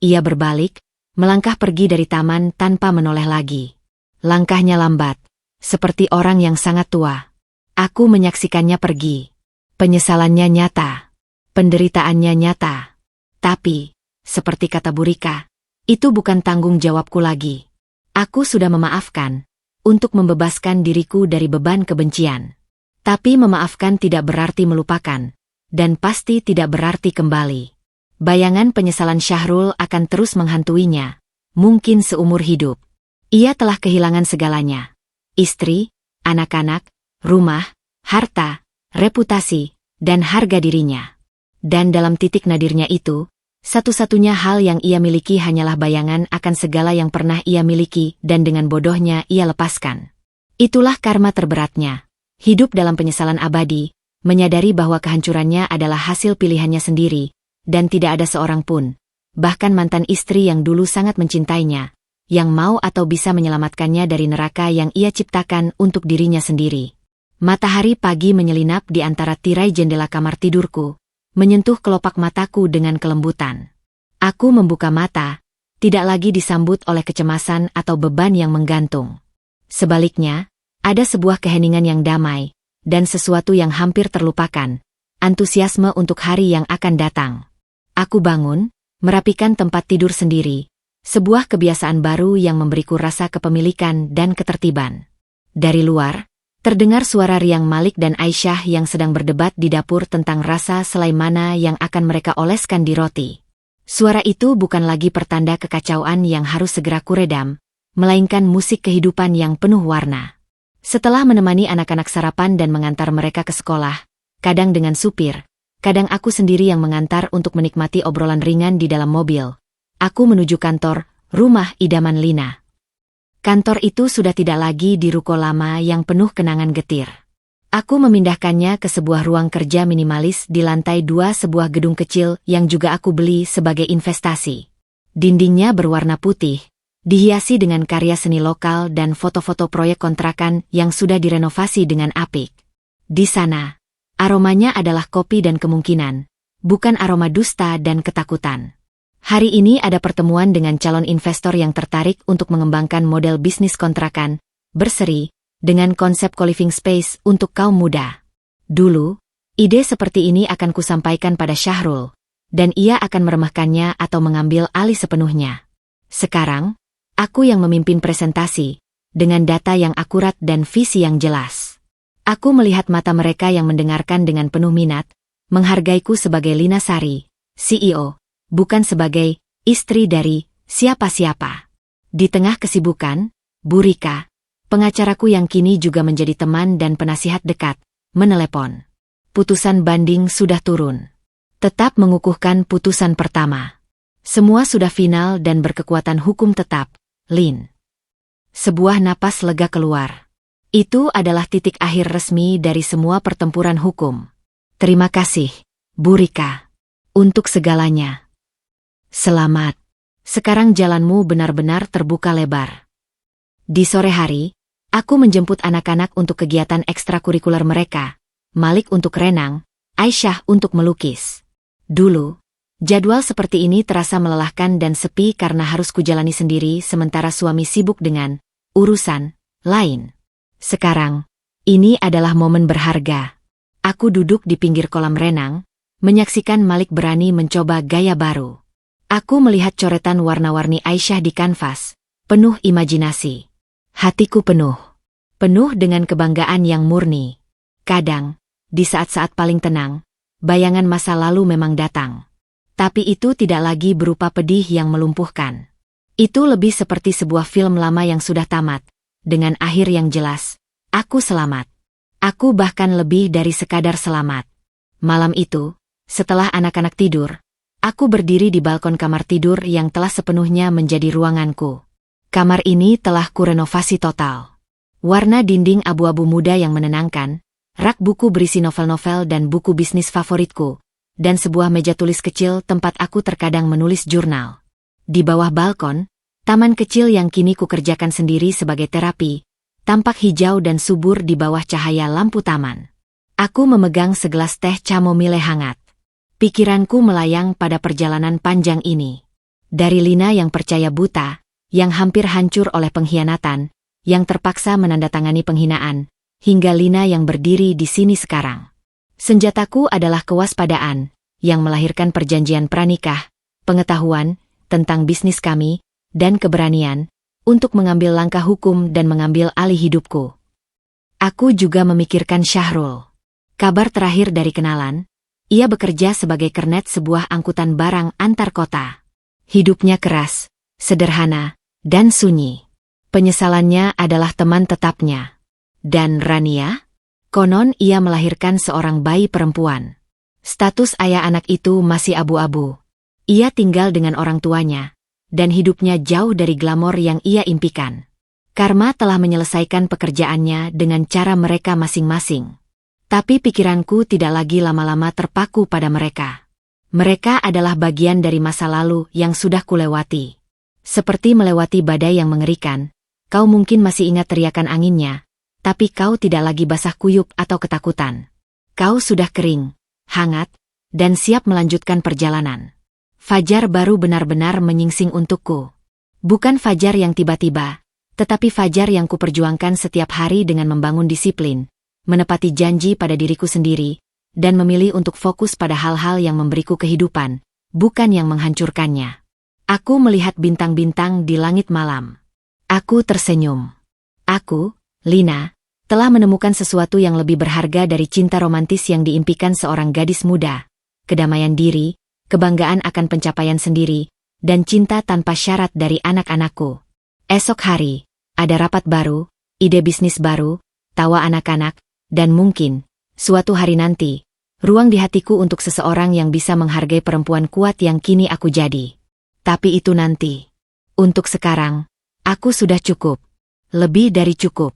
Ia berbalik, melangkah pergi dari taman tanpa menoleh lagi. Langkahnya lambat, seperti orang yang sangat tua. Aku menyaksikannya pergi. Penyesalannya nyata. Penderitaannya nyata. Tapi, seperti kata Burika, itu bukan tanggung jawabku lagi. Aku sudah memaafkan, untuk membebaskan diriku dari beban kebencian. Tapi memaafkan tidak berarti melupakan, dan pasti tidak berarti kembali. Bayangan penyesalan Syahrul akan terus menghantuinya, mungkin seumur hidup. Ia telah kehilangan segalanya. Istri, anak-anak, rumah, harta, reputasi, dan harga dirinya. Dan dalam titik nadirnya itu, satu-satunya hal yang ia miliki hanyalah bayangan akan segala yang pernah ia miliki dan dengan bodohnya ia lepaskan. Itulah karma terberatnya. Hidup dalam penyesalan abadi, menyadari bahwa kehancurannya adalah hasil pilihannya sendiri, dan tidak ada seorang pun, bahkan mantan istri yang dulu sangat mencintainya, yang mau atau bisa menyelamatkannya dari neraka yang ia ciptakan untuk dirinya sendiri. Matahari pagi menyelinap di antara tirai jendela kamar tidurku, menyentuh kelopak mataku dengan kelembutan. Aku membuka mata, tidak lagi disambut oleh kecemasan atau beban yang menggantung. Sebaliknya, ada sebuah keheningan yang damai, dan sesuatu yang hampir terlupakan, antusiasme untuk hari yang akan datang. Aku bangun, merapikan tempat tidur sendiri, sebuah kebiasaan baru yang memberiku rasa kepemilikan dan ketertiban. Dari luar, terdengar suara Riang Malik dan Aisyah yang sedang berdebat di dapur tentang rasa selai mana yang akan mereka oleskan di roti. Suara itu bukan lagi pertanda kekacauan yang harus segera kuredam, melainkan musik kehidupan yang penuh warna. Setelah menemani anak-anak sarapan dan mengantar mereka ke sekolah, kadang dengan supir, kadang aku sendiri yang mengantar untuk menikmati obrolan ringan di dalam mobil, aku menuju kantor, rumah idaman Lina. Kantor itu sudah tidak lagi di ruko lama yang penuh kenangan getir. Aku memindahkannya ke sebuah ruang kerja minimalis di lantai 2 sebuah gedung kecil yang juga aku beli sebagai investasi. Dindingnya berwarna putih, dihiasi dengan karya seni lokal dan foto-foto proyek kontrakan yang sudah direnovasi dengan apik. Di sana, aromanya adalah kopi dan kemungkinan, bukan aroma dusta dan ketakutan. Hari ini ada pertemuan dengan calon investor yang tertarik untuk mengembangkan model bisnis kontrakan, berseri, dengan konsep co-living space untuk kaum muda. Dulu, ide seperti ini akan kusampaikan pada Syahrul, dan ia akan meremehkannya atau mengambil alih sepenuhnya. Sekarang, aku yang memimpin presentasi, dengan data yang akurat dan visi yang jelas. Aku melihat mata mereka yang mendengarkan dengan penuh minat, menghargaiku sebagai Lina Sari, CEO, bukan sebagai istri dari siapa-siapa. Di tengah kesibukan, Bu Rika, pengacaraku yang kini juga menjadi teman dan penasihat dekat, menelepon. Putusan banding sudah turun. Tetap mengukuhkan putusan pertama. Semua sudah final dan berkekuatan hukum tetap, Lin. Sebuah napas lega keluar. Itu adalah titik akhir resmi dari semua pertempuran hukum. Terima kasih, Bu Rika, untuk segalanya. Selamat. Sekarang jalanmu benar-benar terbuka lebar. Di sore hari, aku menjemput anak-anak untuk kegiatan ekstrakurikuler mereka. Malik untuk renang, Aisyah untuk melukis. Dulu, jadwal seperti ini terasa melelahkan dan sepi karena harus kujalani sendiri sementara suami sibuk dengan urusan lain. Sekarang, ini adalah momen berharga. Aku duduk di pinggir kolam renang, menyaksikan Malik berani mencoba gaya baru. Aku melihat coretan warna-warni Aisyah di kanvas, penuh imajinasi. Hatiku penuh dengan kebanggaan yang murni. Kadang, di saat-saat paling tenang, bayangan masa lalu memang datang. Tapi itu tidak lagi berupa pedih yang melumpuhkan. Itu lebih seperti sebuah film lama yang sudah tamat, dengan akhir yang jelas. Aku selamat. Aku bahkan lebih dari sekadar selamat. Malam itu, setelah anak-anak tidur, aku berdiri di balkon kamar tidur yang telah sepenuhnya menjadi ruanganku. Kamar ini telah kurenovasi total. Warna dinding abu-abu muda yang menenangkan, rak buku berisi novel-novel dan buku bisnis favoritku, dan sebuah meja tulis kecil tempat aku terkadang menulis jurnal. Di bawah balkon, taman kecil yang kini kukerjakan sendiri sebagai terapi, tampak hijau dan subur di bawah cahaya lampu taman. Aku memegang segelas teh chamomile hangat. Pikiranku melayang pada perjalanan panjang ini. Dari Lina yang percaya buta, yang hampir hancur oleh pengkhianatan, yang terpaksa menandatangani penghinaan, hingga Lina yang berdiri di sini sekarang. Senjataku adalah kewaspadaan, yang melahirkan perjanjian pranikah, pengetahuan tentang bisnis kami, dan keberanian untuk mengambil langkah hukum dan mengambil alih hidupku. Aku juga memikirkan Syahrul. Kabar terakhir dari kenalan, ia bekerja sebagai kernet sebuah angkutan barang antar kota. Hidupnya keras, sederhana, dan sunyi. Penyesalannya adalah teman tetapnya. Dan Rania? Konon ia melahirkan seorang bayi perempuan. Status ayah anak itu masih abu-abu. Ia tinggal dengan orang tuanya, dan hidupnya jauh dari glamor yang ia impikan. Karma telah menyelesaikan pekerjaannya dengan cara mereka masing-masing. Tapi pikiranku tidak lagi lama-lama terpaku pada mereka. Mereka adalah bagian dari masa lalu yang sudah kulewati. Seperti melewati badai yang mengerikan, kau mungkin masih ingat teriakan anginnya, tapi kau tidak lagi basah kuyup atau ketakutan. Kau sudah kering, hangat, dan siap melanjutkan perjalanan. Fajar baru benar-benar menyingsing untukku. Bukan fajar yang tiba-tiba, tetapi fajar yang kuperjuangkan setiap hari dengan membangun disiplin, menepati janji pada diriku sendiri, dan memilih untuk fokus pada hal-hal yang memberiku kehidupan, bukan yang menghancurkannya. Aku melihat bintang-bintang di langit malam. Aku tersenyum. Aku, Lina, telah menemukan sesuatu yang lebih berharga dari cinta romantis yang diimpikan seorang gadis muda. Kedamaian diri, kebanggaan akan pencapaian sendiri, dan cinta tanpa syarat dari anak-anakku. Esok hari, ada rapat baru, ide bisnis baru, tawa anak-anak, dan mungkin, suatu hari nanti, ruang di hatiku untuk seseorang yang bisa menghargai perempuan kuat yang kini aku jadi. Tapi itu nanti. Untuk sekarang, aku sudah cukup. Lebih dari cukup.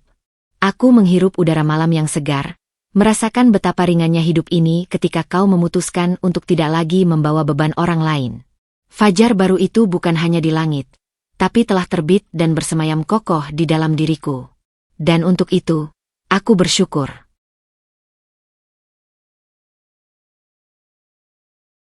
Aku menghirup udara malam yang segar, merasakan betapa ringannya hidup ini ketika kau memutuskan untuk tidak lagi membawa beban orang lain. Fajar baru itu bukan hanya di langit, tapi telah terbit dan bersemayam kokoh di dalam diriku. Dan untuk itu, aku bersyukur.